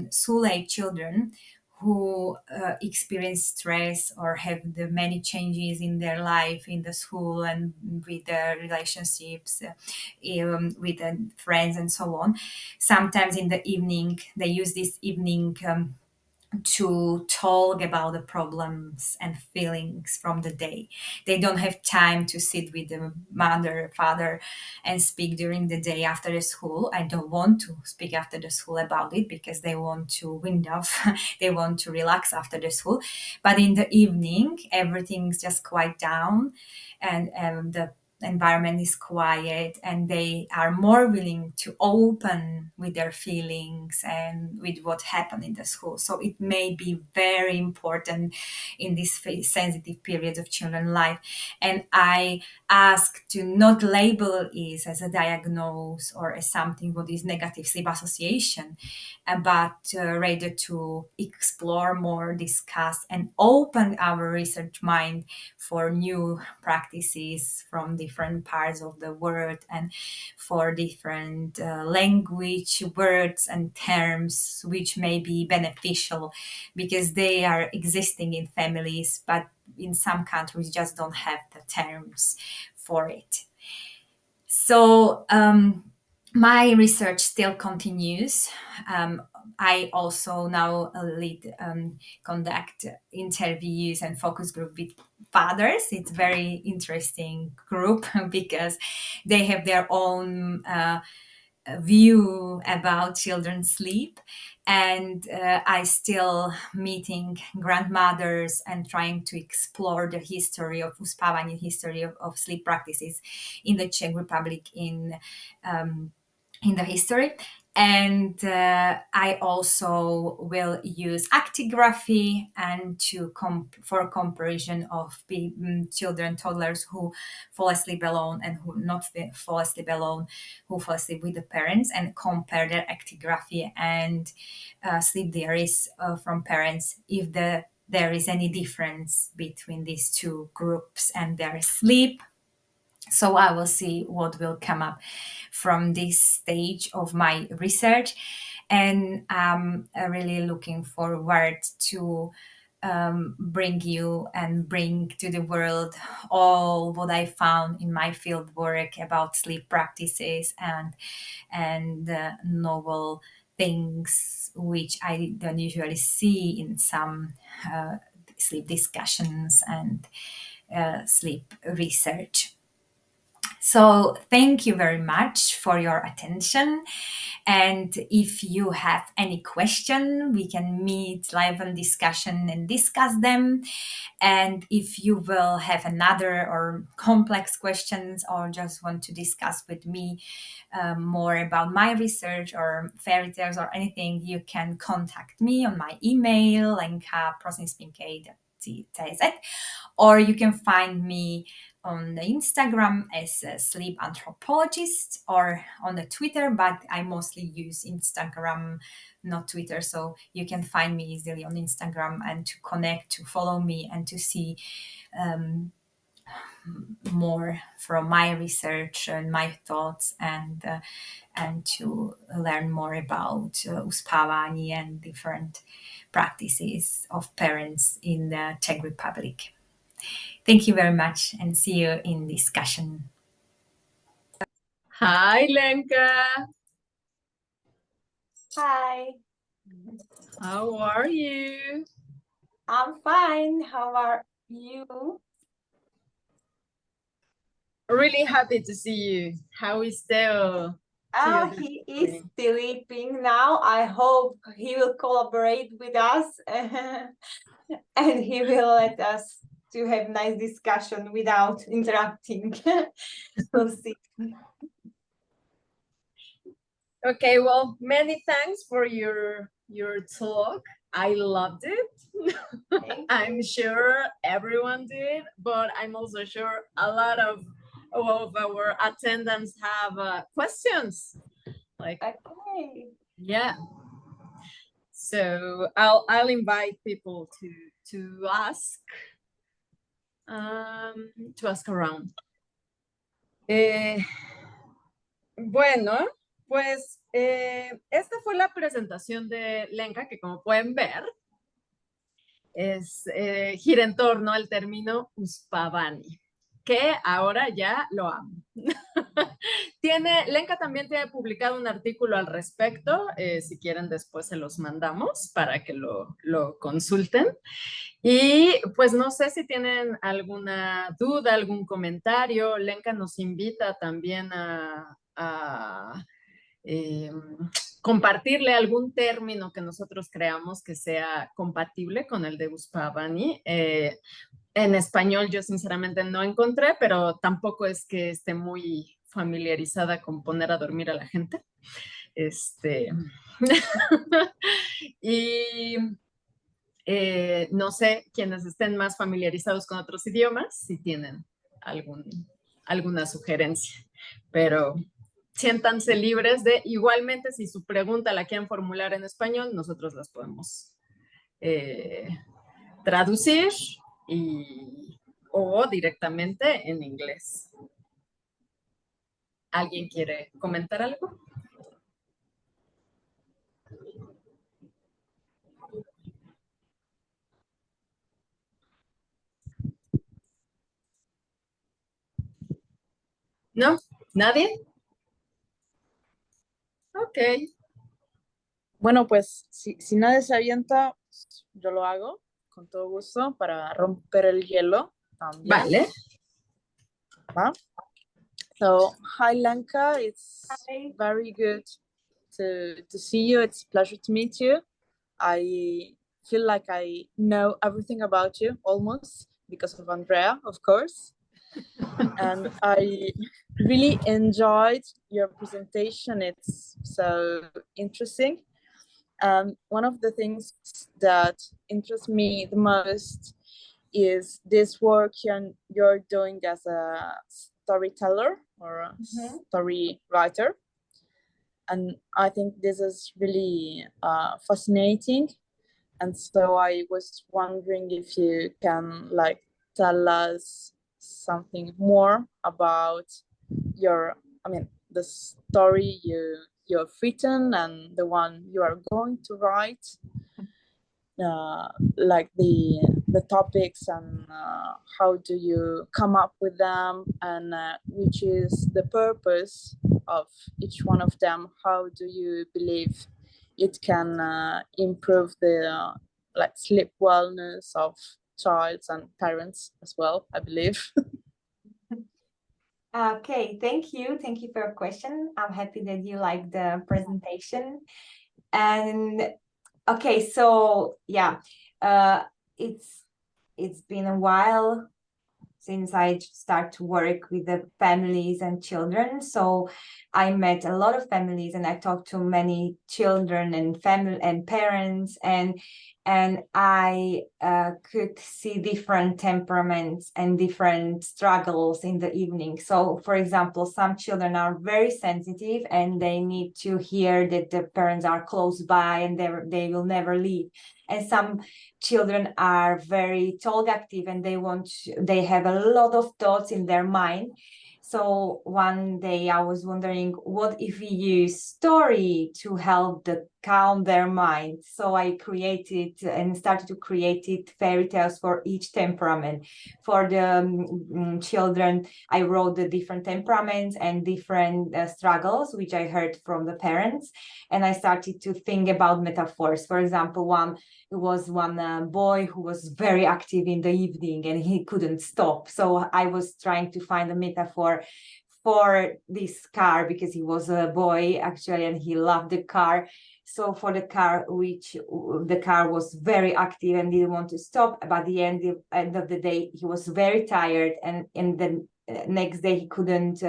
school-age children who experience stress or have the many changes in their life, in the school and with their relationships, with the friends and so on. Sometimes in the evening, they use this evening to talk about the problems and feelings from the day. They don't have time to sit with the mother, father, and speak during the day after the school. I don't want to speak after the school about it because they want to wind off. They want to relax after the school. But in the evening, everything's just quiet down, and the environment is quiet, and they are more willing to open with their feelings and with what happened in the school. So it may be very important in this sensitive period of children's life. And I ask to not label it as a diagnosis or as something what is negative sleep association, but rather to explore more, discuss, and open our research mind for new practices from different parts of the world, and for different language, words, and terms which may be beneficial because they are existing in families, but in some countries just don't have the terms for it. So my research still continues. I also now conduct interviews and focus group with fathers. It's very interesting group because they have their own view about children's sleep, and I still meeting grandmothers and trying to explore the history of uspávání, history of sleep practices in the Czech Republic in the history. And I also will use actigraphy and for comparison of children, toddlers who fall asleep alone and who not fall asleep alone, who fall asleep with the parents, and compare their actigraphy and sleep diaries from parents if there is any difference between these two groups and their sleep. So I will see what will come up from this stage of my research, and I'm really looking forward to bring you and bring to the world all what I found in my field work about sleep practices and novel things which I don't usually see in some sleep discussions and sleep research. So thank you very much for your attention. And if you have any question, we can meet live in discussion and discuss them. And if you will have another or complex questions, or just want to discuss with me more about my research or fairy tales or anything, you can contact me on my email, lenka@prosinspinke.cz, or you can find me on the Instagram as a sleep anthropologist, or on the Twitter, but I mostly use Instagram, not Twitter. So you can find me easily on Instagram and to connect, to follow me, and to see more from my research and my thoughts, and to learn more about uspávání and different practices of parents in the Czech Republic. Thank you very much, and see you in discussion. Hi, Lenka. Hi, How are you? I'm fine. How are you? Really happy to see you. How is Theo? Oh, he is sleeping now. I hope he will collaborate with us and he will let us to have nice discussion without interrupting. We'll see. Okay, well, many thanks for your talk. I loved it. I'm sure everyone did, but I'm also sure a lot of our attendants have questions. Like, Okay. yeah. So I'll invite people to ask around. Bueno, pues esta fue la presentación de Lenka, que como pueden ver, gira en torno al término Uspavani, que ahora ya lo amo. Lenka también tiene publicado un artículo al respecto, si quieren después se los mandamos para que lo consulten. Y pues no sé si tienen alguna duda, algún comentario. Lenka nos invita también a compartirle algún término que nosotros creamos que sea compatible con el de Uspavani. En español yo sinceramente no encontré, pero tampoco es que esté muy familiarizada con poner a dormir a la gente. Y no sé, quienes estén más familiarizados con otros idiomas, si tienen alguna sugerencia, pero siéntanse libres de, igualmente, si su pregunta la quieren formular en español, nosotros las podemos traducir o directamente en inglés. ¿Alguien quiere comentar algo? ¿No? ¿Nadie? Ok. Bueno, pues si nadie se avienta, yo lo hago con todo gusto para romper el hielo también. Vale. ¿Va? So, hi Lenka, it's very good to see you. It's a pleasure to meet you. I feel like I know everything about you, almost, because of Andrea, of course. And I really enjoyed your presentation. It's so interesting. One of the things that interests me the most is this work you're doing as a storyteller or a story writer. And I think this is really fascinating. And so I was wondering if you can tell us something more about the story you've written and the one you are going to write, like the topics and how do you come up with them, and which is the purpose of each one of them. How do you believe it can improve the sleep wellness of childs and parents as well, I believe. Okay, thank you for your question. I'm happy that you like the presentation. And okay, so yeah, it's been a while since I start to work with the families and children. So I met a lot of families and I talked to many children and family and parents, and I could see different temperaments and different struggles in the evening. So, for example, some children are very sensitive and they need to hear that the parents are close by and they will never leave. And some children are very talkative and they have a lot of thoughts in their mind. So one day I was wondering, what if we use story to help calm their mind? So I created and started to create fairy tales for each temperament. For the children, I wrote the different temperaments and different struggles, which I heard from the parents. And I started to think about metaphors. For example, one boy who was very active in the evening and he couldn't stop. So I was trying to find a metaphor for this car because he was a boy actually and he loved the car. So for the car, the car was very active and didn't want to stop. But at the end of the day, he was very tired, and in the next day he couldn't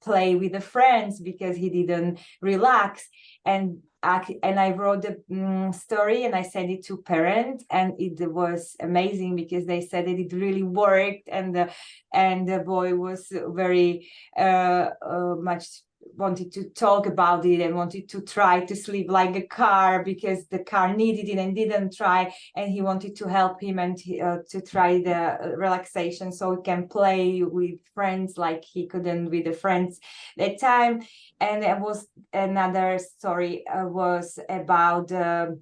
play with the friends because he didn't relax. And I wrote the story and I sent it to parents, and it was amazing because they said that it really worked, and the boy was very much wanted to talk about it and wanted to try to sleep like a car because the car needed it and didn't try, and he wanted to help him and to try the relaxation so he can play with friends like he couldn't with the friends that time. And it was another story was about a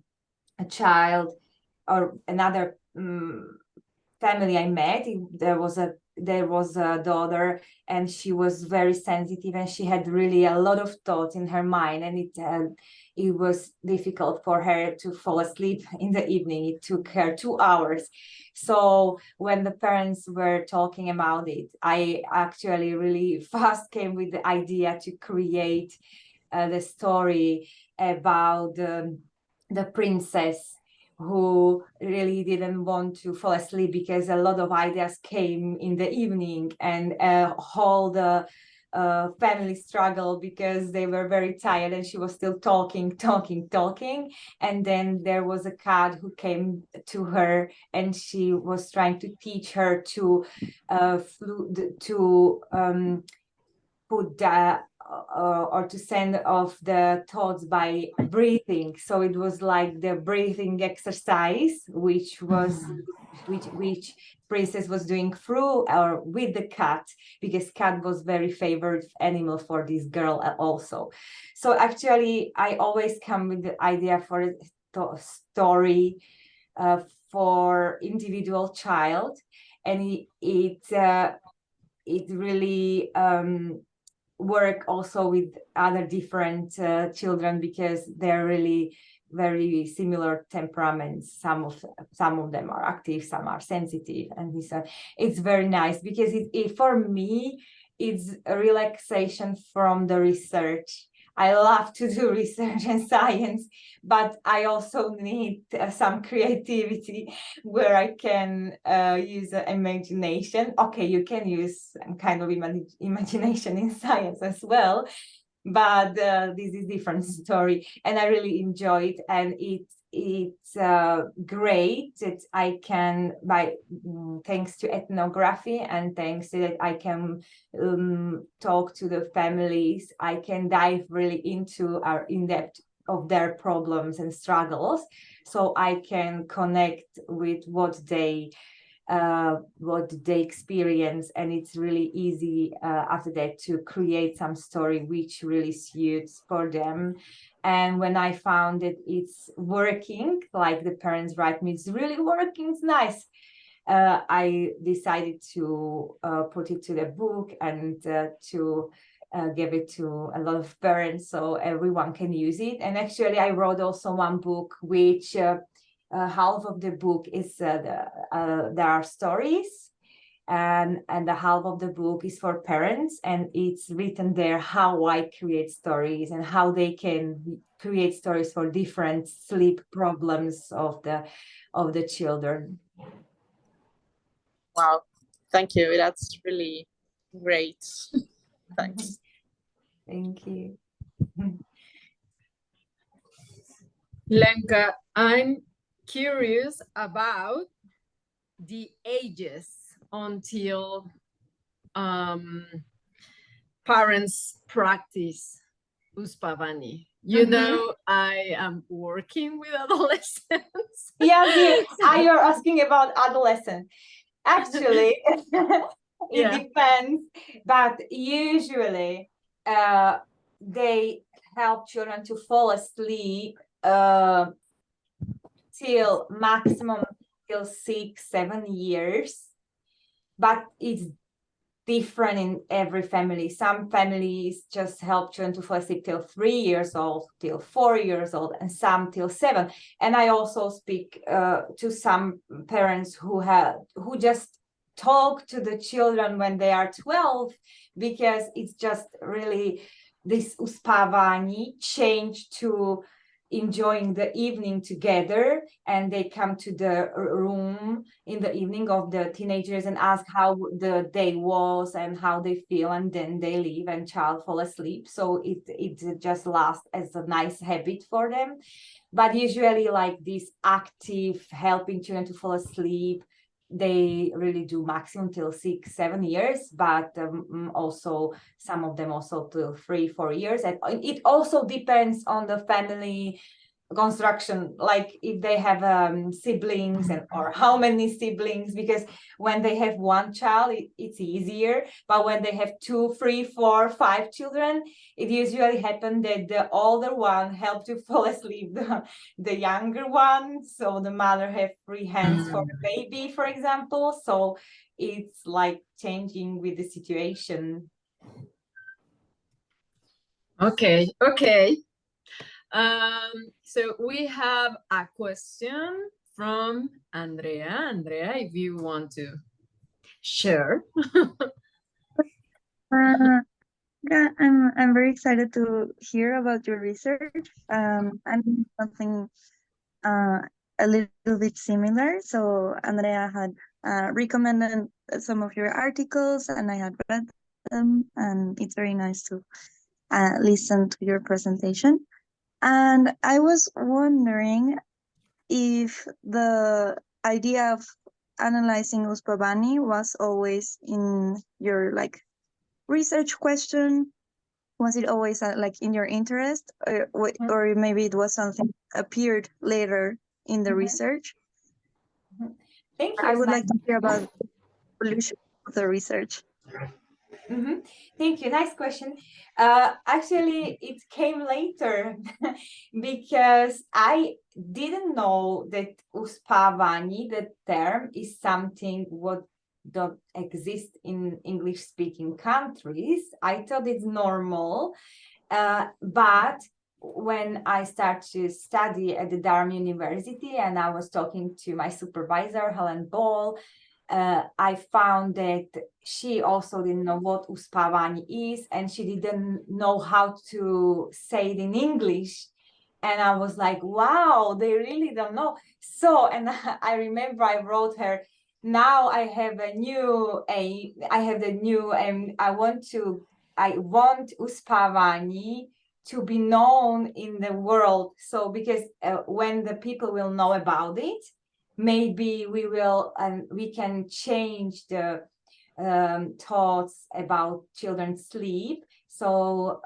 child or another family I met. There was a daughter, and she was very sensitive, and she had really a lot of thoughts in her mind, and it was difficult for her to fall asleep in the evening. It took her 2 hours. So when the parents were talking about it, I actually really fast came with the idea to create the story about the princess who really didn't want to fall asleep because a lot of ideas came in the evening, and all the family struggle because they were very tired, and she was still talking. And then there was a cat who came to her, and she was trying to teach her to put the or to send off the thoughts by breathing. So it was like the breathing exercise, which princess was doing through or with the cat, because cat was very favored animal for this girl also. So actually I always come with the idea for a story for individual child, and it really work also with other different children because they're really very similar temperaments. Some of them are active, some are sensitive, and it's very nice because for me it's a relaxation from the research. I love to do research and science, but I also need some creativity where I can use imagination. Okay, you can use some kind of imagination in science as well, but this is a different story, and I really enjoy it, and it's great that I can, thanks to ethnography and thanks to that I can talk to the families, I can dive really into our in-depth of their problems and struggles, so I can connect with what they experience, and it's really easy after that to create some story which really suits for them. And when I found that it's working, like the parents write me, it's really working, it's nice, I decided to put it to the book and to give it to a lot of parents so everyone can use it. And actually I wrote also one book which half of the book is there are stories, and the half of the book is for parents, and it's written there how I create stories and how they can create stories for different sleep problems of the children. Wow, thank you. That's really great. Thanks. Thank you. Lenka, I'm curious about the ages until parents practice uspavani. You know, I am working with adolescents. Yes. You're asking about adolescents. Actually, it depends, but usually they help children to fall asleep till maximum till 6-7 years, but it's different in every family. Some families just help children to fall asleep till 3 years old, till 4 years old, and some till 7. And I also speak to some parents who just talk to the children when they are 12, because it's just really this uspavani change to enjoying the evening together, and they come to the room in the evening of the teenagers and ask how the day was and how they feel, and then they leave and child fall asleep. So it just lasts as a nice habit for them. But usually like this active helping children to fall asleep, they really do maximum till 6-7 years, but also some of them also till 3-4 years. And it also depends on the family construction, like if they have siblings or how many siblings, because when they have one child it's easier, but when they have 2, 3, 4, 5 children, it usually happens that the older one helps to fall asleep the younger one, so the mother have free hands for the baby, for example. So it's like changing with the situation. Okay. So we have a question from Andrea. Andrea, if you want to share. Yeah, I'm very excited to hear about your research. I'm doing something a little bit similar. So Andrea had recommended some of your articles, and I had read them, and it's very nice to listen to your presentation. And I was wondering if the idea of analyzing Uspavani was always in your research question. Was it always like in your interest, or maybe it was something that appeared later in the research? Thank you. I would like to hear about the evolution of the research. Thank you. Nice question. Actually, it came later because I didn't know that uspavani, the term, is something what don't exist in English-speaking countries. I thought it's normal, but when I started to study at the Durham University and I was talking to my supervisor, Helen Ball, I found that she also didn't know what uspavani is, and she didn't know how to say it in English. And I was like, wow, they really don't know. So, and I remember I wrote her, now I have a new aim. I have the new aim. I want uspavani to be known in the world. So, because when the people will know about it, maybe we can change the thoughts about children's sleep. So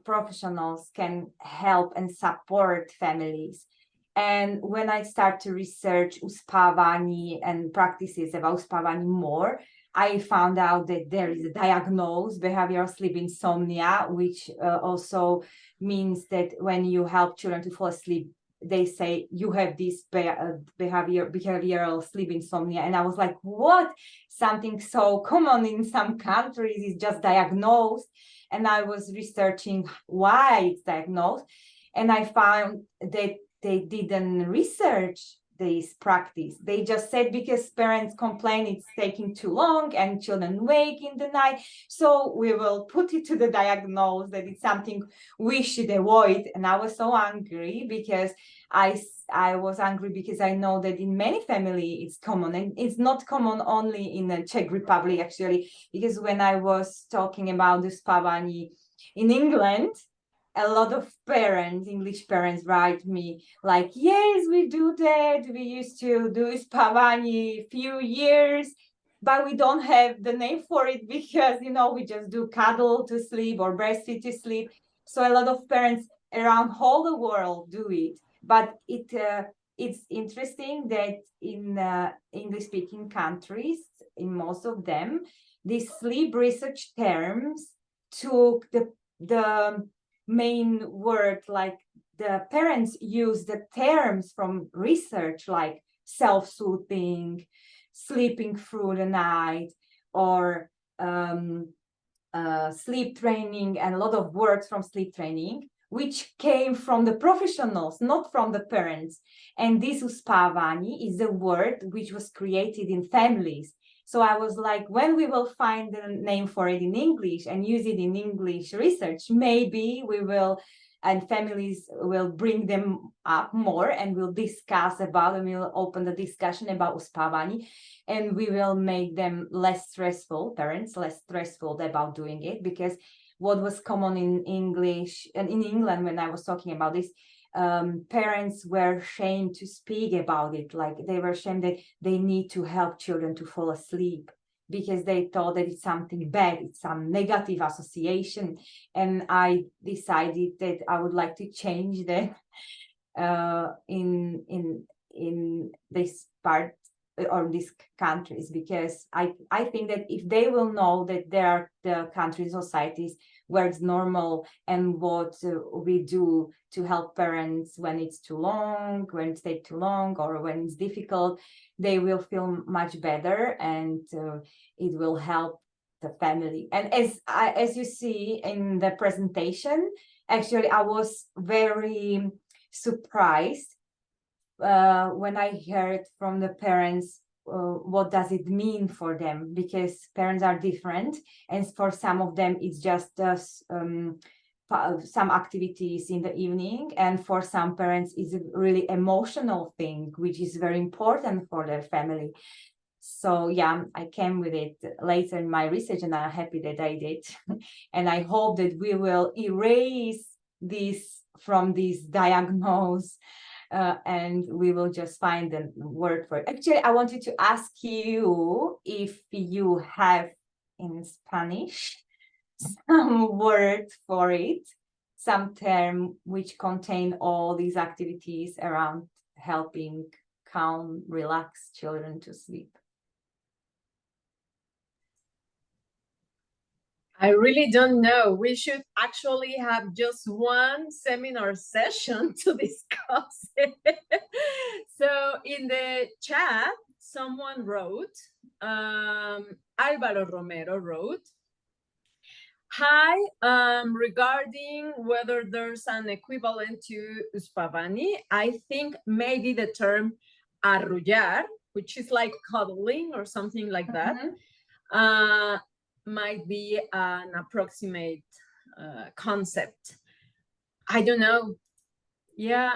professionals can help and support families. And when I start to research uspavani and practices about uspavani more, I found out that there is a diagnosed behavioral sleep insomnia, which also means that when you help children to fall asleep, they say you have this behavioral sleep insomnia. And I was like, what? Something so common in some countries is just diagnosed. And I was researching why it's diagnosed. And I found that they didn't research this practice. They just said because parents complain it's taking too long and children wake in the night, so we will put it to the diagnose that it's something we should avoid. And I was so angry because I was angry because I know that in many families it's common, and it's not common only in the Czech Republic actually, because when I was talking about the uspavani in England, a lot of parents, English parents, write me like, yes, we do that. We used to do uspavani a few years, but we don't have the name for it because, we just do cuddle to sleep or breastfeed to sleep. So a lot of parents around all the world do it. But it's interesting that in English-speaking countries, in most of them, these sleep research terms took the main word, like the parents use the terms from research like self-soothing, sleeping through the night, or sleep training, and a lot of words from sleep training, which came from the professionals, not from the parents. And this uspavani is a word which was created in families. So I was like, when we will find the name for it in English and use it in English research, maybe we will and families will bring them up more, and we'll discuss about, and we'll open the discussion about uspavání, and we will make them less stressful, parents less stressful about doing it, because what was common in English and in England when I was talking about this, parents were ashamed to speak about it. Like they were ashamed that they need to help children to fall asleep because they thought that it's something bad, it's some negative association. And I decided that I would like to change that in this part or these countries, because I think that if they will know that there are the countries, societies where it's normal, and what we do to help parents when it's too long, when it's take too long, or when it's difficult, they will feel much better, and it will help the family. And as you see in the presentation, actually I was very surprised when I heard from the parents what does it mean for them, because parents are different, and for some of them it's just some activities in the evening, and for some parents it's a really emotional thing which is very important for their family. So yeah, I came with it later in my research, and I'm happy that I did. And I hope that we will erase this from this diagnosis, and we will just find the word for it. Actually, I wanted to ask you if you have in Spanish some word for it, some term which contain all these activities around helping calm, relax children to sleep. I really don't know. We should actually have just one seminar session to discuss it. So in the chat, someone wrote, Álvaro Romero wrote, hi, regarding whether there's an equivalent to uspavání, I think maybe the term arrullar, which is like cuddling or something like that, might be an approximate concept. I don't know. Yeah,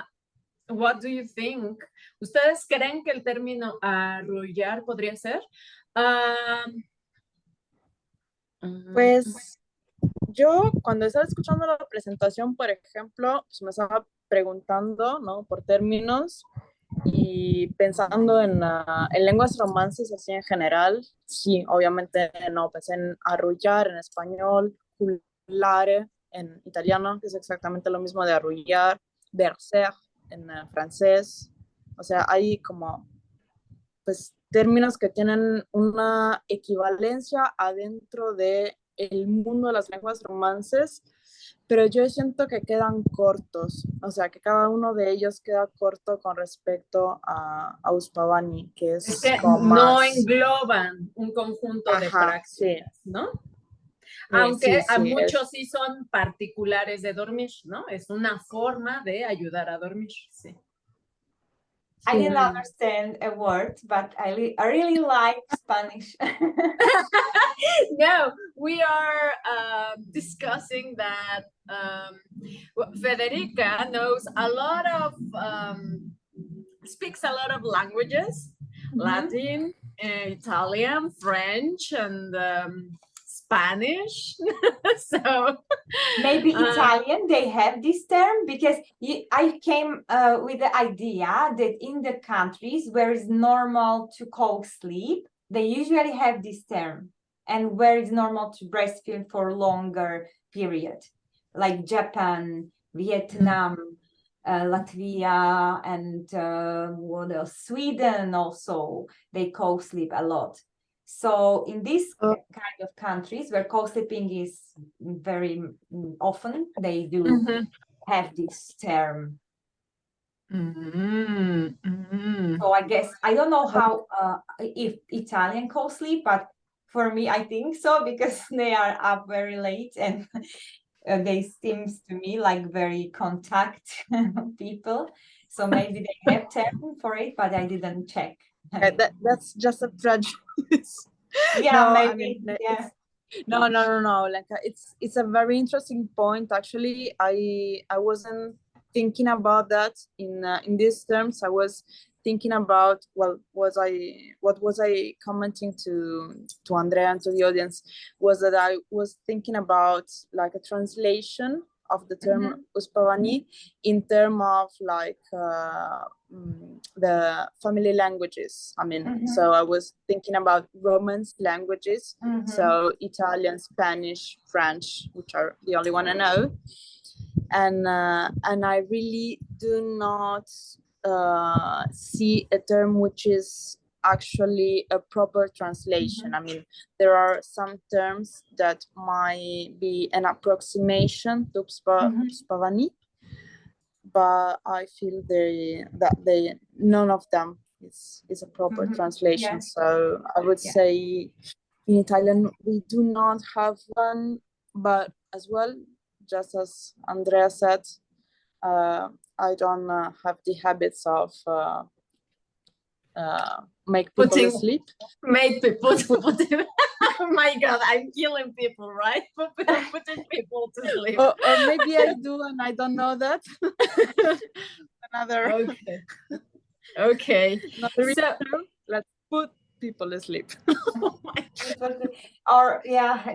what do you think? ¿Ustedes creen que el término arrullar podría ser? Pues yo cuando estaba escuchando la presentación, por ejemplo, pues me estaba preguntando, ¿no? Por términos y pensando en lenguas romances así en general. Sí, obviamente no, pensé en arrullar en español, cullare en italiano, que es exactamente lo mismo de arrullar, bercer en francés. O sea, hay como pues términos que tienen una equivalencia adentro de el mundo de las lenguas romances, pero yo siento que quedan cortos, o sea, que cada uno de ellos queda corto con respecto a uspavání, que es como no más... engloban un conjunto de prácticas, sí. ¿no? Aunque sí, a muchos sí son particulares de dormir, ¿no? Es una forma de ayudar a dormir, sí. I didn't understand a word, but I really like Spanish. No, we are discussing that Federica knows a lot of, speaks a lot of languages, Latin, Italian, French, and Spanish. So maybe Italian, they have this term, because I came with the idea that in the countries where it's normal to co-sleep, they usually have this term, and where it's normal to breastfeed for longer period, like Japan, Vietnam, Latvia, and what else? Sweden also, they co-sleep a lot. So in this kind of countries where co-sleeping is very often, they do have this term. So I guess, I don't know how, if Italian co-sleep, but for me, I think so, because they are up very late, and they seems to me like very contact people. So maybe they have term for it, but I didn't check. That's just a prejudice. Yeah, No, maybe. I mean, yeah. No, Lenka, it's a very interesting point. Actually, I wasn't thinking about that in these terms. I was thinking about, well, what was I commenting to Andrea and to the audience was that I was thinking about like a translation of the term uspavani in terms of like the family languages. I mean, so I was thinking about Romance languages, so Italian, Spanish, French, which are the only one I know, and I really do not see a term which is actually a proper translation. I mean, there are some terms that might be an approximation to uspavani, but I feel that none of them is a proper translation. Yeah. So I would say in Italian we do not have one, but as well, just as Andrea said, I don't have the habits of make people asleep. Make people oh my God, I'm killing people, right? Putting people to sleep. Or maybe I do and I don't know that. Another Okay. So let's put people asleep. Oh my God. Or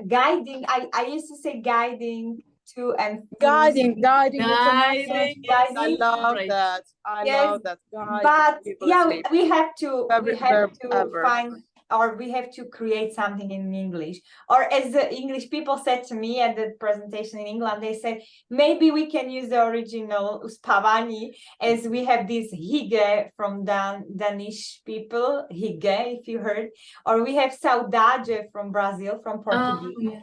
guiding. I used to say guiding to and guiding. Guiding. I love that. I love that. But asleep. we have to Ever. find, or we have to create something in English. Or as the English people said to me at the presentation in England, they said maybe we can use the original uspavani, as we have this hygge from Danish people, hygge, if you heard, or we have saudade from Brazil, from Portuguese.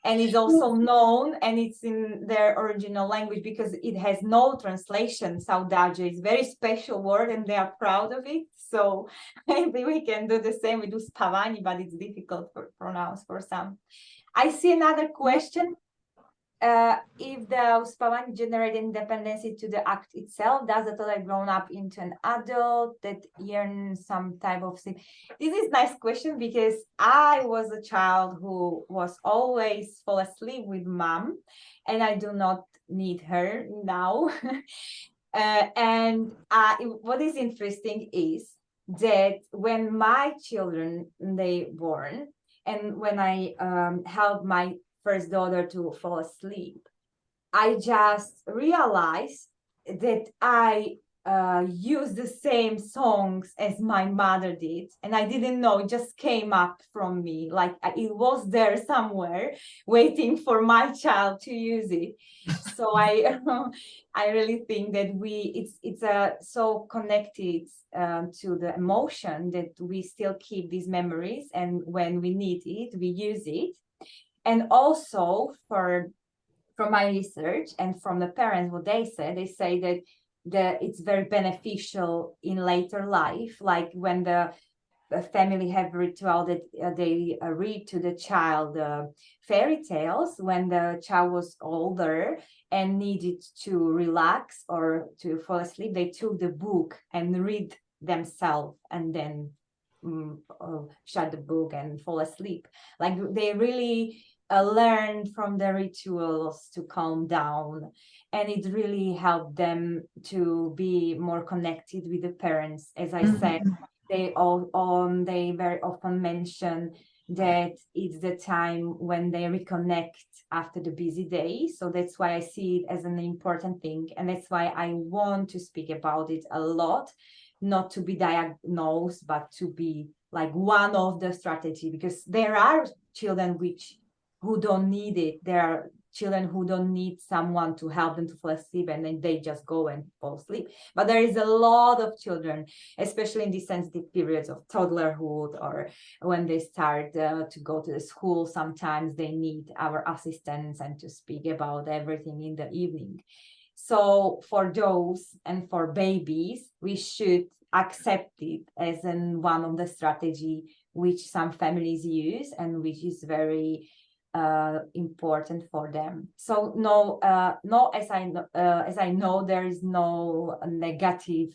And it's also known, and it's in their original language because it has no translation. Saudade is a very special word, and they are proud of it. So maybe we can do the same with uspavani, but it's difficult to pronounce for some. I see another question. If the uspavani generate independence to the act itself, does the toddler grown up into an adult that yearns some type of sleep? This is a nice question because I was a child who was always fall asleep with mom, and I do not need her now. What is interesting is that when my children, they born, and when I helped my first daughter to fall asleep, I just realized that I use the same songs as my mother did, and I didn't know, it just came up from me, like it was there somewhere waiting for my child to use it. So I really think that it's so connected to the emotion that we still keep these memories, and when we need it, we use it. And also from my research and from the parents, what they say that it's very beneficial in later life, like when the family have ritual that they read to the child fairy tales when the child was older and needed to relax or to fall asleep. They took the book and read themselves, and then shut the book and fall asleep. Like they really learned from the rituals to calm down, and it really helped them to be more connected with the parents. As I said, they very often mention that it's the time when they reconnect after the busy day. So that's why I see it as an important thing, and that's why I want to speak about it a lot, not to be diagnosed, but to be like one of the strategy, because there are children who don't need it. There are children who don't need someone to help them to fall asleep, and then they just go and fall asleep. But there is a lot of children, especially in these sensitive periods of toddlerhood, or when they start to go to the school, sometimes they need our assistance and to speak about everything in the evening. So for those and for babies, we should accept it as one of the strategy which some families use, and which is very important for them. So no, as I know, there is no negative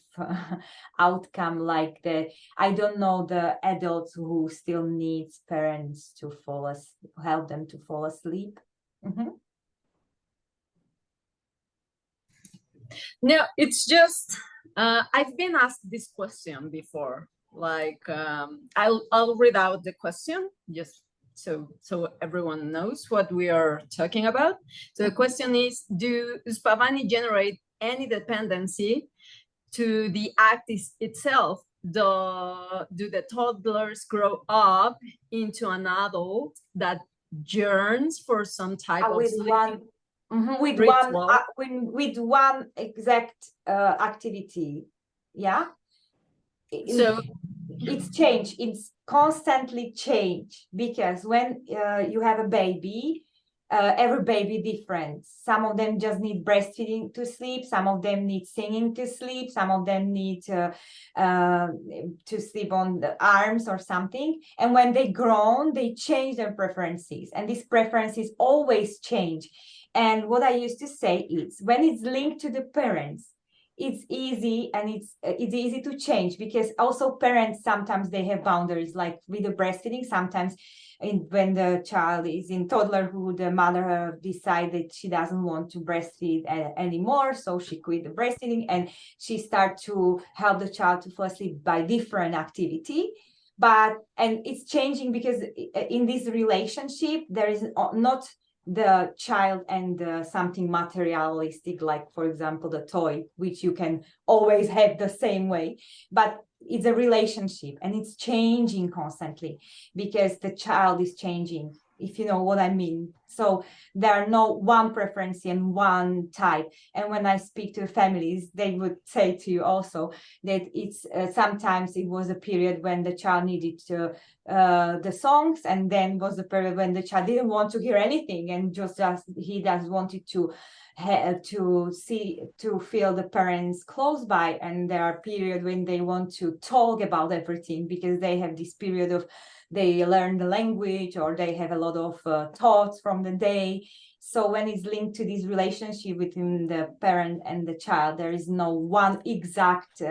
outcome like the. I don't know the adults who still needs parents to help them to fall asleep. Mm-hmm. No, it's just I've been asked this question before. Like I'll read out the question just so everyone knows what we are talking about. So the question is, do uspavani generate any dependency to the act itself? Do the toddlers grow up into an adult that yearns for some type of sleep? With one exact activity, yeah. So it's change. It's constantly change, because when you have a baby, every baby different. Some of them just need breastfeeding to sleep. Some of them need singing to sleep. Some of them need to sleep on the arms or something. And when they grown, they change their preferences, and these preferences always change. And what I used to say is, when it's linked to the parents, it's easy, and it's easy to change, because also parents, sometimes they have boundaries, like with the breastfeeding. Sometimes when the child is in toddlerhood, the mother decided she doesn't want to breastfeed anymore, so she quit the breastfeeding and she start to help the child to fall asleep by different activity. And it's changing, because in this relationship there is not the child and something materialistic, like for example the toy, which you can always have the same way, but it's a relationship, and it's changing constantly because the child is changing, if you know what I mean. So there are no one preference and one type. And when I speak to families, they would say to you also that it's sometimes it was a period when the child needed the songs, and then was the period when the child didn't want to hear anything, and he just wanted to feel the parents close by. And there are periods when they want to talk about everything, because they have this period of they learn the language, or they have a lot of thoughts from the day. So when it's linked to this relationship between the parent and the child, there is no one exact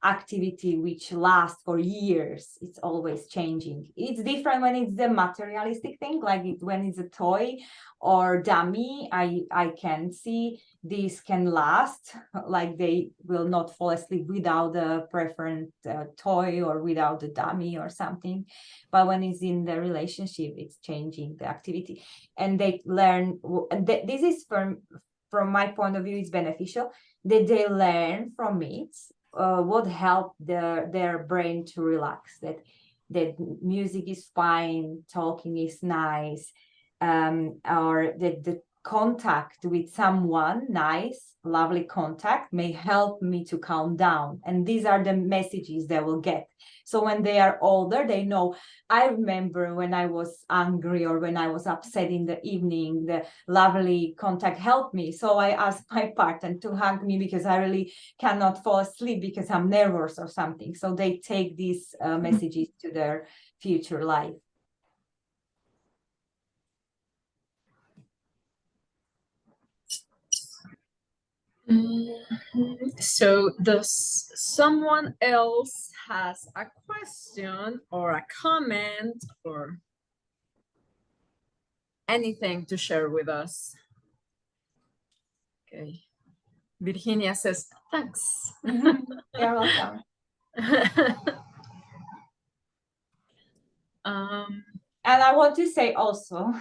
activity which lasts for years. It's always changing. It's different when it's the materialistic thing, like when it's a toy or dummy. I can see this can last, like they will not fall asleep without the preferred toy or without the dummy or something. But when it's in the relationship, it's changing the activity, and they learn. This is from my point of view, it's beneficial that they learn from it what helped their brain to relax. That music is fine, talking is nice, or that the contact with someone, nice, lovely contact, may help me to calm down. And these are the messages they will get. So when they are older, they know, I remember when I was angry or when I was upset in the evening, the lovely contact helped me. So I asked my partner to hug me because I really cannot fall asleep because I'm nervous or something. So they take these messages to their future life. So does someone else has a question or a comment or anything to share with us? Okay. Virginia says, thanks. You're welcome. And I want to say also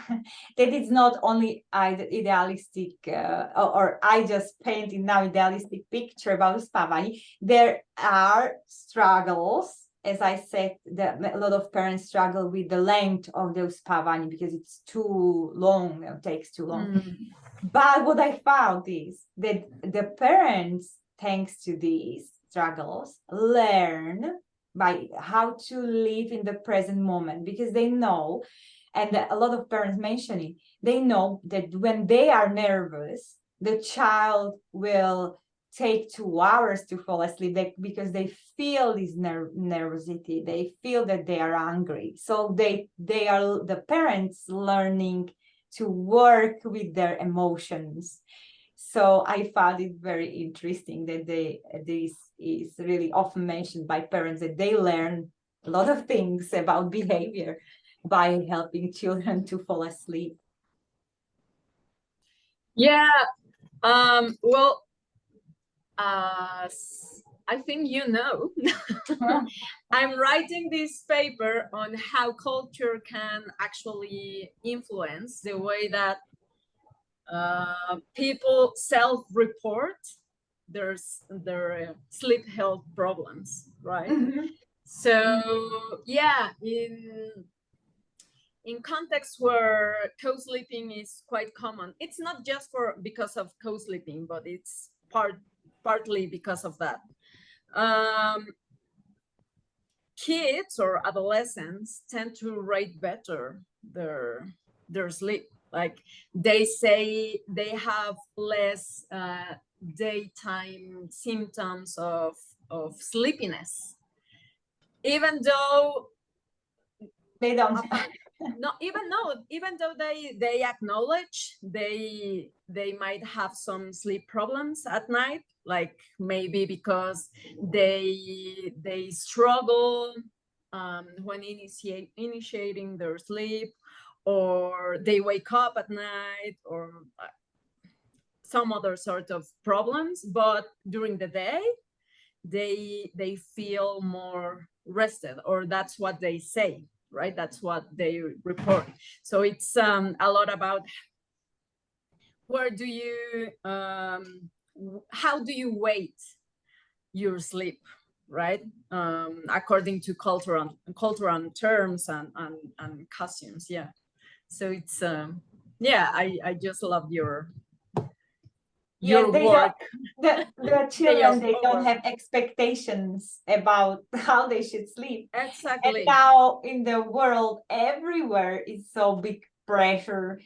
that it's not only idealistic or I just painted now idealistic picture about uspavani. There are struggles. As I said, a lot of parents struggle with the length of the uspavani because it's too long, it takes too long. But what I found is that the parents, thanks to these struggles, learn by how to live in the present moment, because they know, and a lot of parents mention it, they know that when they are nervous, the child will take 2 hours to fall asleep because they feel this nervosity, they feel that they are angry. So they are the parents learning to work with their emotions. So I found it very interesting that this is really often mentioned by parents, that they learn a lot of things about behavior by helping children to fall asleep. Yeah, well, I think you know, I'm writing this paper on how culture can actually influence the way that people self-report their sleep health problems, right? So yeah, in contexts where co-sleeping is quite common, it's not just because of co-sleeping, but it's partly because of that. Kids or adolescents tend to rate better their sleep. Like they say they have less daytime symptoms of sleepiness, even though they don't. No, even though they acknowledge they might have some sleep problems at night, like maybe because they struggle when initiating their sleep, or they wake up at night, or some other sort of problems. But during the day, they feel more rested, or that's what they say. Right, that's what they report. So it's a lot about where do you how do you weight your sleep, right? According to cultural terms and costumes. Yeah, so it's yeah, I just love your work. The children, they don't have expectations about how they should sleep. Exactly. And now in the world, everywhere is so big pressure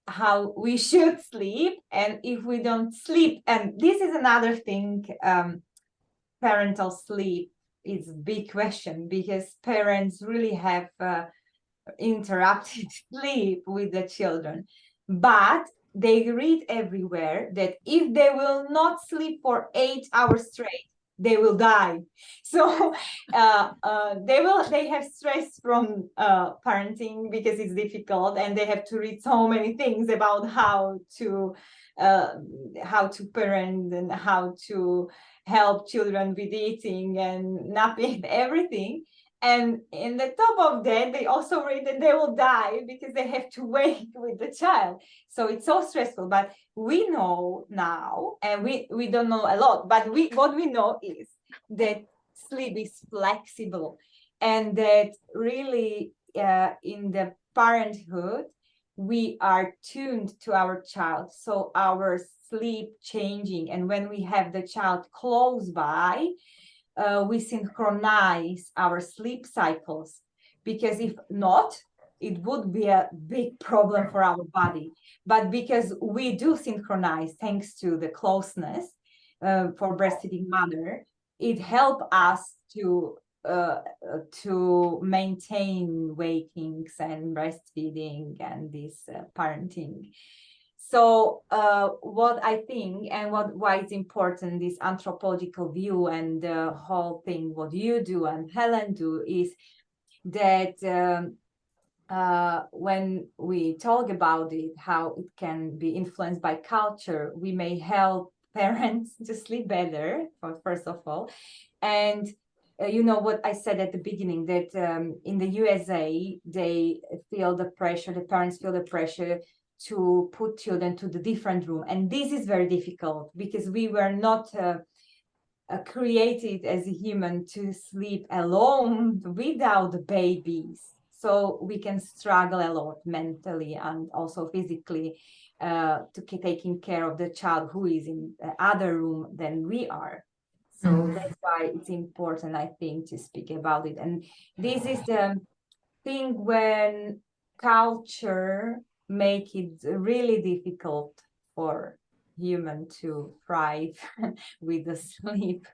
how we should sleep, and if we don't sleep, and this is another thing, parental sleep is a big question, because parents really have interrupted sleep with the children, but they read everywhere that if they will not sleep for 8 hours straight, they will die. So they have stress from parenting, because it's difficult, and they have to read so many things about how to parent and how to help children with eating and napping, everything. And in the top of that, they also read that they will die because they have to wait with the child. So it's so stressful. But we know now, and we don't know a lot, but what we know is that sleep is flexible, and that really in the parenthood, we are tuned to our child. So our sleep changing, and when we have the child close by, we synchronize our sleep cycles, because if not, it would be a big problem for our body. But because we do synchronize, thanks to the closeness for breastfeeding mother, it helps us to maintain wakings and breastfeeding and this parenting. So what I think, and why it's important, this anthropological view and the whole thing, what you do and Helen do, is that when we talk about it, how it can be influenced by culture, we may help parents to sleep better, first of all. And you know what I said at the beginning, that in the USA, they feel the pressure, the parents feel the pressure to put children to the different room. And this is very difficult, because we were not created as a human to sleep alone without the babies. So we can struggle a lot mentally and also physically to taking care of the child who is in the other room than we are. So that's why it's important, I think, to speak about it. And this is the thing when culture make it really difficult for human to thrive with the sleep.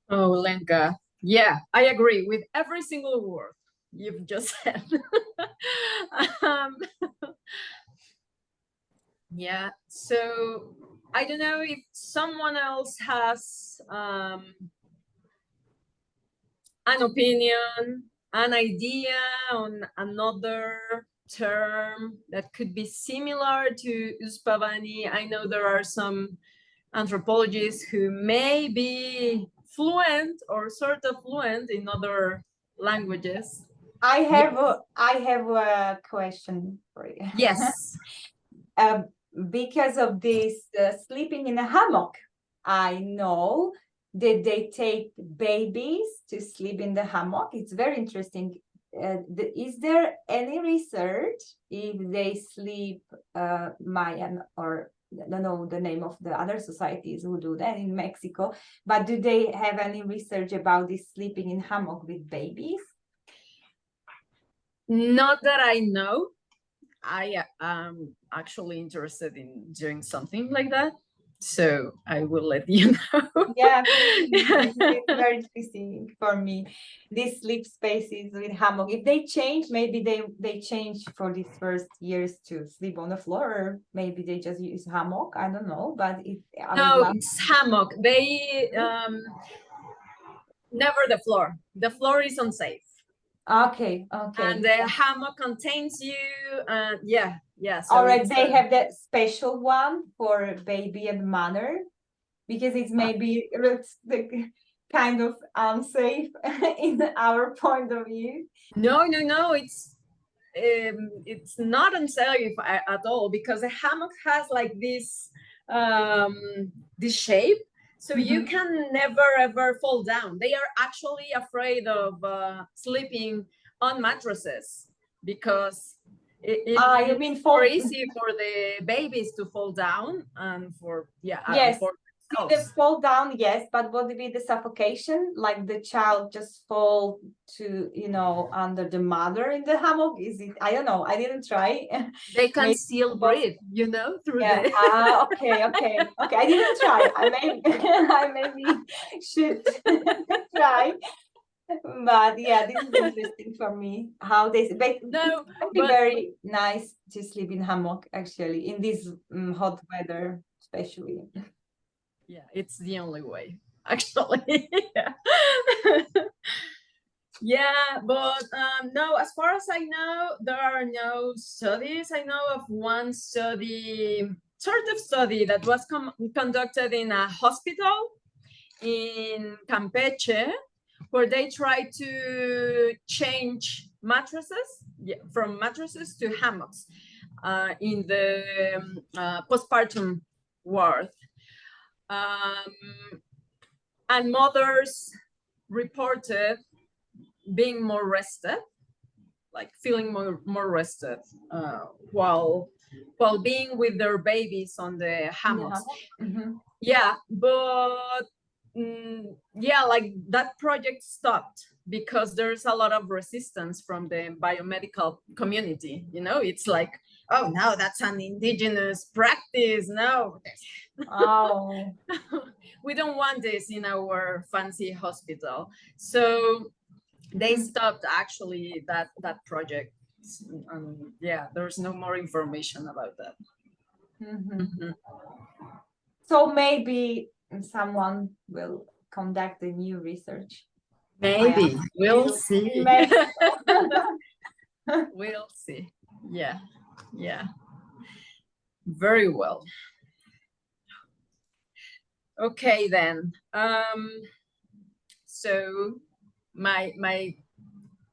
Oh, Lenka, yeah, I agree with every single word you've just said. um, yeah, so I don't know if someone else has an opinion, an idea on another term that could be similar to Uspavani. I know there are some anthropologists who may be fluent or sort of fluent in other languages. I have a question for you. Yes. Because of this sleeping in a hammock, I know that they take babies to sleep in the hammock. It's very interesting. Is there any research if they sleep Mayan or I don't know the name of the other societies who do that in Mexico, but do they have any research about this sleeping in hammock with babies? Not that I know. I am actually interested in doing something like that, so I will let you know. Yeah, it's very interesting for me. These sleep spaces with hammock, if they change, maybe they change for these first years to sleep on the floor, or maybe they just use hammock. I don't know, but it's hammock. They never the floor. The floor is unsafe. Okay. And the hammock contains you. Yeah. So all right, they have that special one for baby and mother, because it's maybe the kind of unsafe in our point of view. No. It's not unsafe at all, because a hammock has like this shape, so you can never ever fall down. They are actually afraid of sleeping on mattresses, because it's more easy for the babies to fall down and for yes. The fall down, yes, but what would be the suffocation? Like the child just fall to, under the mother in the hammock? Is it? I don't know. I didn't try. They can still breathe, through the. Okay. I didn't try. I maybe should try. But yeah, this is interesting for me. How they, but no, it would be very nice to sleep in hammock actually in this hot weather, especially. Yeah, it's the only way, actually. Yeah, but no, as far as I know, there are no studies. I know of one study, sort of study, that was conducted in a hospital in Campeche, where they tried to change mattresses, from mattresses to hammocks in the postpartum ward. And mothers reported being more rested, like feeling more rested while being with their babies on the hammocks. Yeah, but like that project stopped because there's a lot of resistance from the biomedical community. It's like, oh no, that's an indigenous practice. No. Oh. We don't want this in our fancy hospital. So they stopped actually that project. Yeah, there's no more information about that. So maybe someone will conduct a new research. Maybe. We'll see. We'll see. Yeah. Very well. Okay, then. So my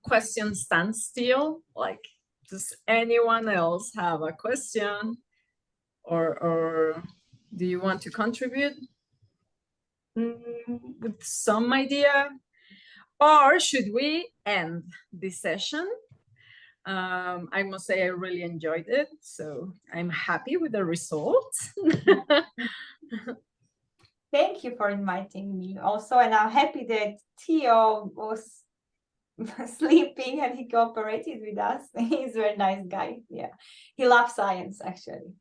question stands still. Like, does anyone else have a question, or do you want to contribute with some idea, or should we end this session? I must say I really enjoyed it, so I'm happy with the results. Thank you for inviting me also, and I'm happy that Theo was sleeping and he cooperated with us. He's a very nice guy. Yeah, he loves science actually.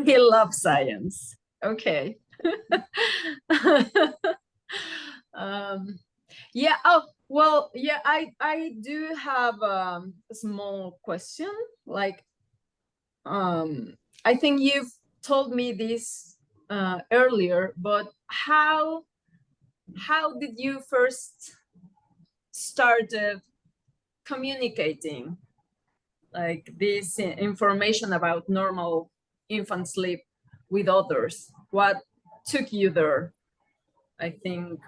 He loves science. Okay. Yeah. Oh, Well, yeah, I do have a small question. Like, I think you've told me this earlier, but how did you first started communicating like this information about normal infant sleep with others? What took you there? I think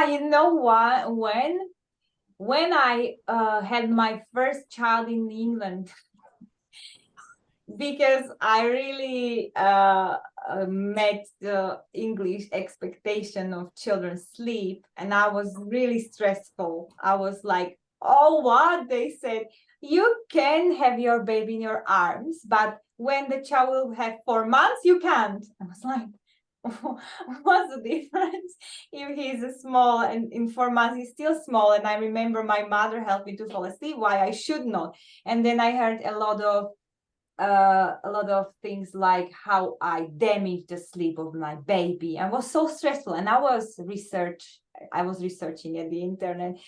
you know what? When I had my first child in England, because I really met the English expectation of children's sleep, and I was really stressful. I was like, oh, what? They said, you can have your baby in your arms, but when the child will have 4 months, you can't. I was like, what's the difference? If he's small and in 4 months he's still small, and I remember my mother helped me to fall asleep, why I should not. And then I heard a lot of things like how I damaged the sleep of my baby. I was so stressful, and I was researching at the internet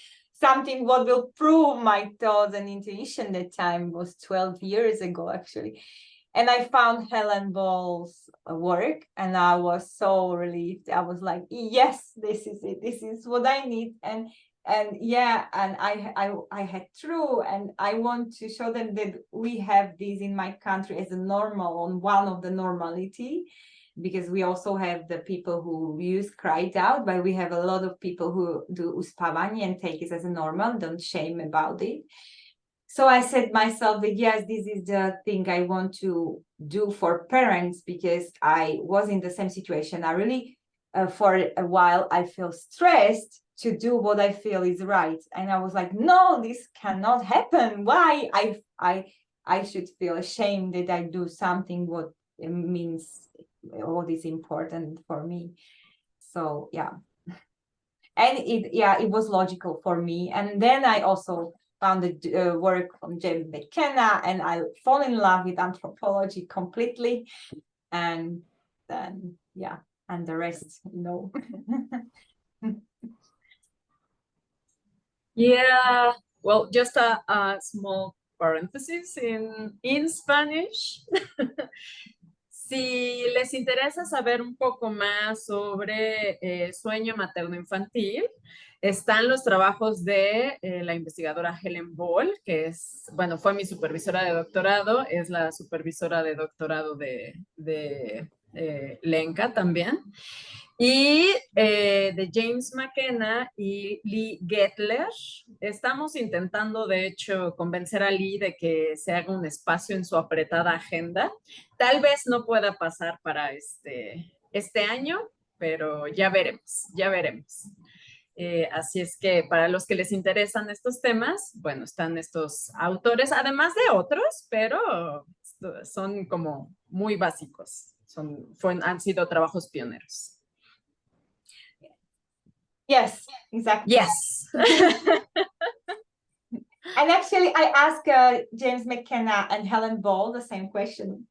something what will prove my thoughts and intuition. That time was 12 years ago actually. And I found Helen Ball's work, and I was so relieved. I was like, yes, this is it. This is what I need. And yeah, and I had true, and I want to show them that we have this in my country as a normal, on one of the normality, because we also have the people who use cry it out, but we have a lot of people who do uspavanie and take it as a normal, don't shame about it. So I said myself that yes, this is the thing I want to do for parents, because I was in the same situation. I really, for a while, I feel stressed to do what I feel is right. And I was like, no, this cannot happen. Why? I should feel ashamed that I do something what means what is important for me. So yeah. And it was logical for me. And then I also found the work from James McKenna, and I fall in love with anthropology completely. And then, yeah, and the rest, you know. yeah, well, just a small paréntesis in Spanish. Si les interesa saber un poco más sobre sueño materno-infantil, están los trabajos de la investigadora Helen Ball, que es, bueno, fue mi supervisora de doctorado, es la supervisora de doctorado de Lenka también, y de James McKenna y Lee Gettler. Estamos intentando, de hecho, convencer a Lee de que se haga un espacio en su apretada agenda. Tal vez no pueda pasar para este año, pero ya veremos, ya veremos. Así es que para los que les interesan estos temas, bueno, están estos autores, además de otros, pero son como muy básicos, han sido trabajos pioneros. Yes, exactly. Yes. And actually, I asked James McKenna and Helen Ball the same question.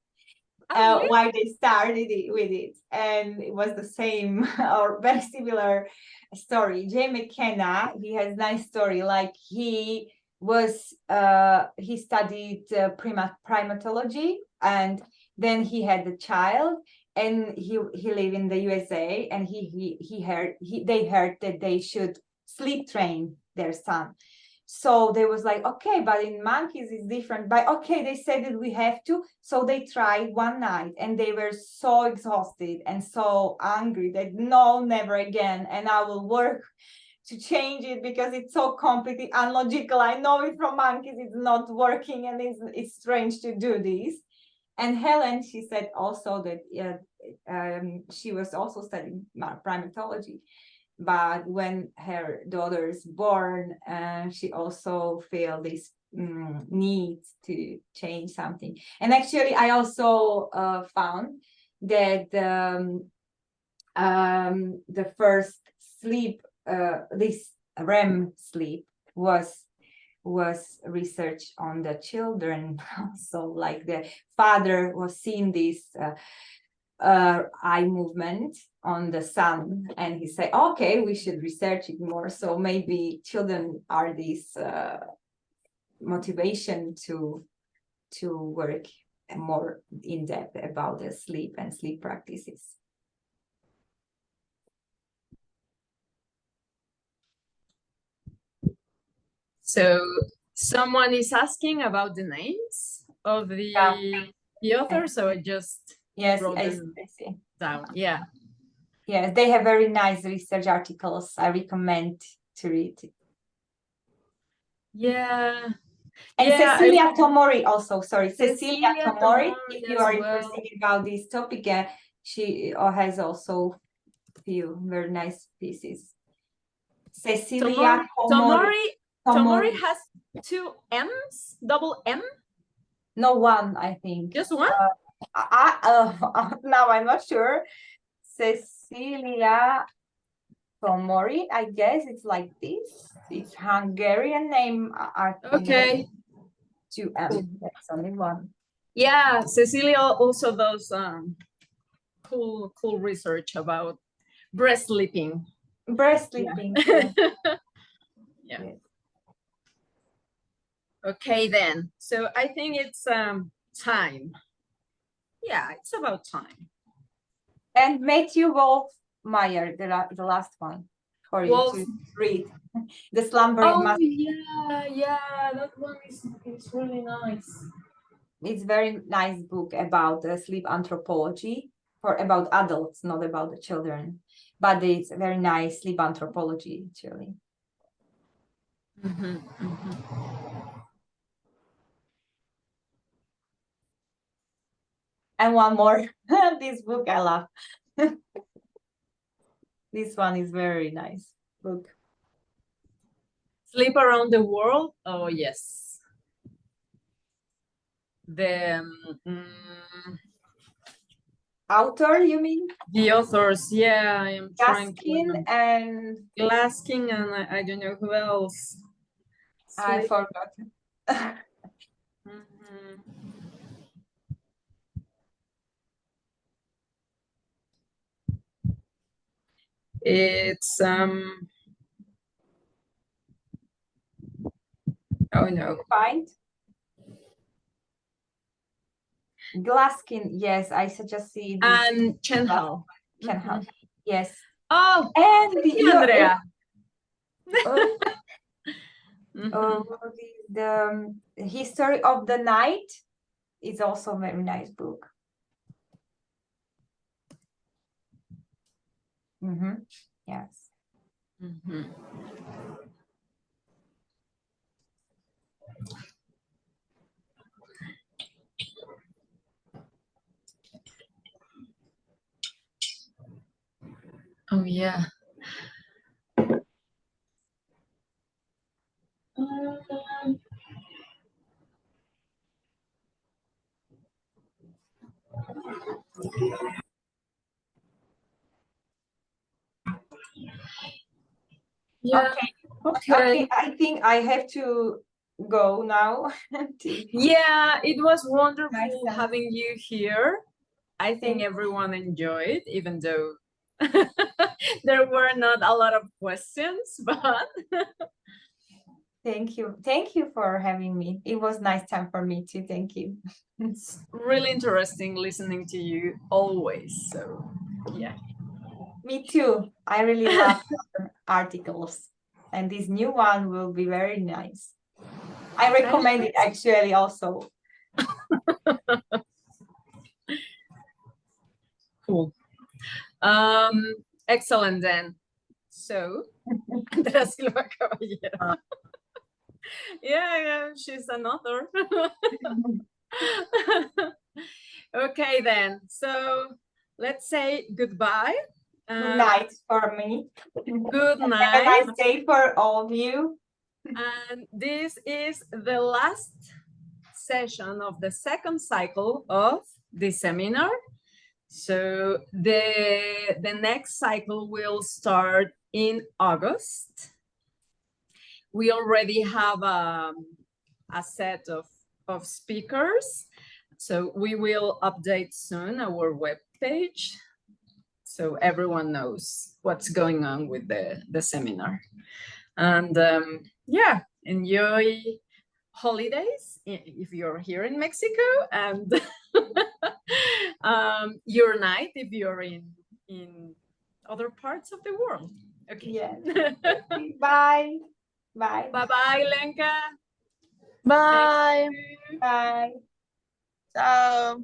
Really? Why they started with it, and it was the same or very similar story. James McKenna, he has a nice story. Like he studied primatology, and then he had a child, and he lived in the USA, and they heard that they should sleep train their son. So they was like, okay, but in monkeys it's different. But okay, they said that we have to. So they tried one night, and they were so exhausted and so angry that no, never again. And I will work to change it, because it's so completely unlogical. I know it from monkeys, it's not working, and it's strange to do this. And Helen, she said also that she was also studying primatology. But when her daughter is born, she also felt this need to change something. And actually, I also found that the first sleep, this REM sleep, was research on the children. So like the father was seeing this eye movement on the sun, and he said, okay, we should research it more. So maybe children are this motivation to work more in depth about the sleep and sleep practices. So someone is asking about the names of the author, so I just wrote them I see. down. Yeah. Yes, they have very nice research articles. I recommend to read it. Yeah. And yeah, Cecilia Tomori also, sorry, Cecilia Cecilia Tomori, Tomori if you as are well. interested about this topic, she has also few very nice pieces. Cecilia Tomori has 2 M's, double M? No, one, I think. Just one? Now I'm not sure. Cecilia Tomori, I guess it's like this. It's Hungarian name. Okay. 2M, that's only one. Yeah, Cecilia also does cool research about breast sleeping. Breast sleeping. Yeah. Yeah. Yes. Okay, then. So I think it's time. Yeah, it's about time. And Matthew Wolfmeyer, the last one for you to read. The Slumbering Master. Yeah, that one is really nice. It's very nice book about sleep anthropology, about adults, not about the children. But it's very nice sleep anthropology, actually. And one more, this book I love. This one is very nice book. Sleep Around the World. Oh, yes. The author, you mean? The authors, yeah, I am trying to and Glaskin and I don't know who else. I forgot. It's oh no. Find Glaskin, yes, I suggest see this. And Chenhal. Yes. Oh, and Andrea. The History of the Night is also a very nice book. Yes. Oh yeah. Yeah. Okay. I think I have to go now. Yeah, it was wonderful having you here. I think everyone enjoyed, even though there were not a lot of questions, but Thank you for having me. It was nice time for me too. Thank you. It's really interesting listening to you always. So yeah, me too. I really love articles, and this new one will be very nice. I recommend it actually also. Cool. Excellent then. So Andrea Silva Caballero. Yeah, she's an author. Okay then. So let's say goodbye. Good night for me. Good night. Have a nice day for all of you. And this is the last session of the second cycle of the seminar. So the next cycle will start in August. We already have a set of speakers. So we will update soon our webpage so everyone knows what's going on with the seminar. And yeah, enjoy holidays if you're here in Mexico, and your night if you're in other parts of the world. Okay. Yes. Bye. Bye. Bye-bye, Lenka. Bye. Bye. Ciao.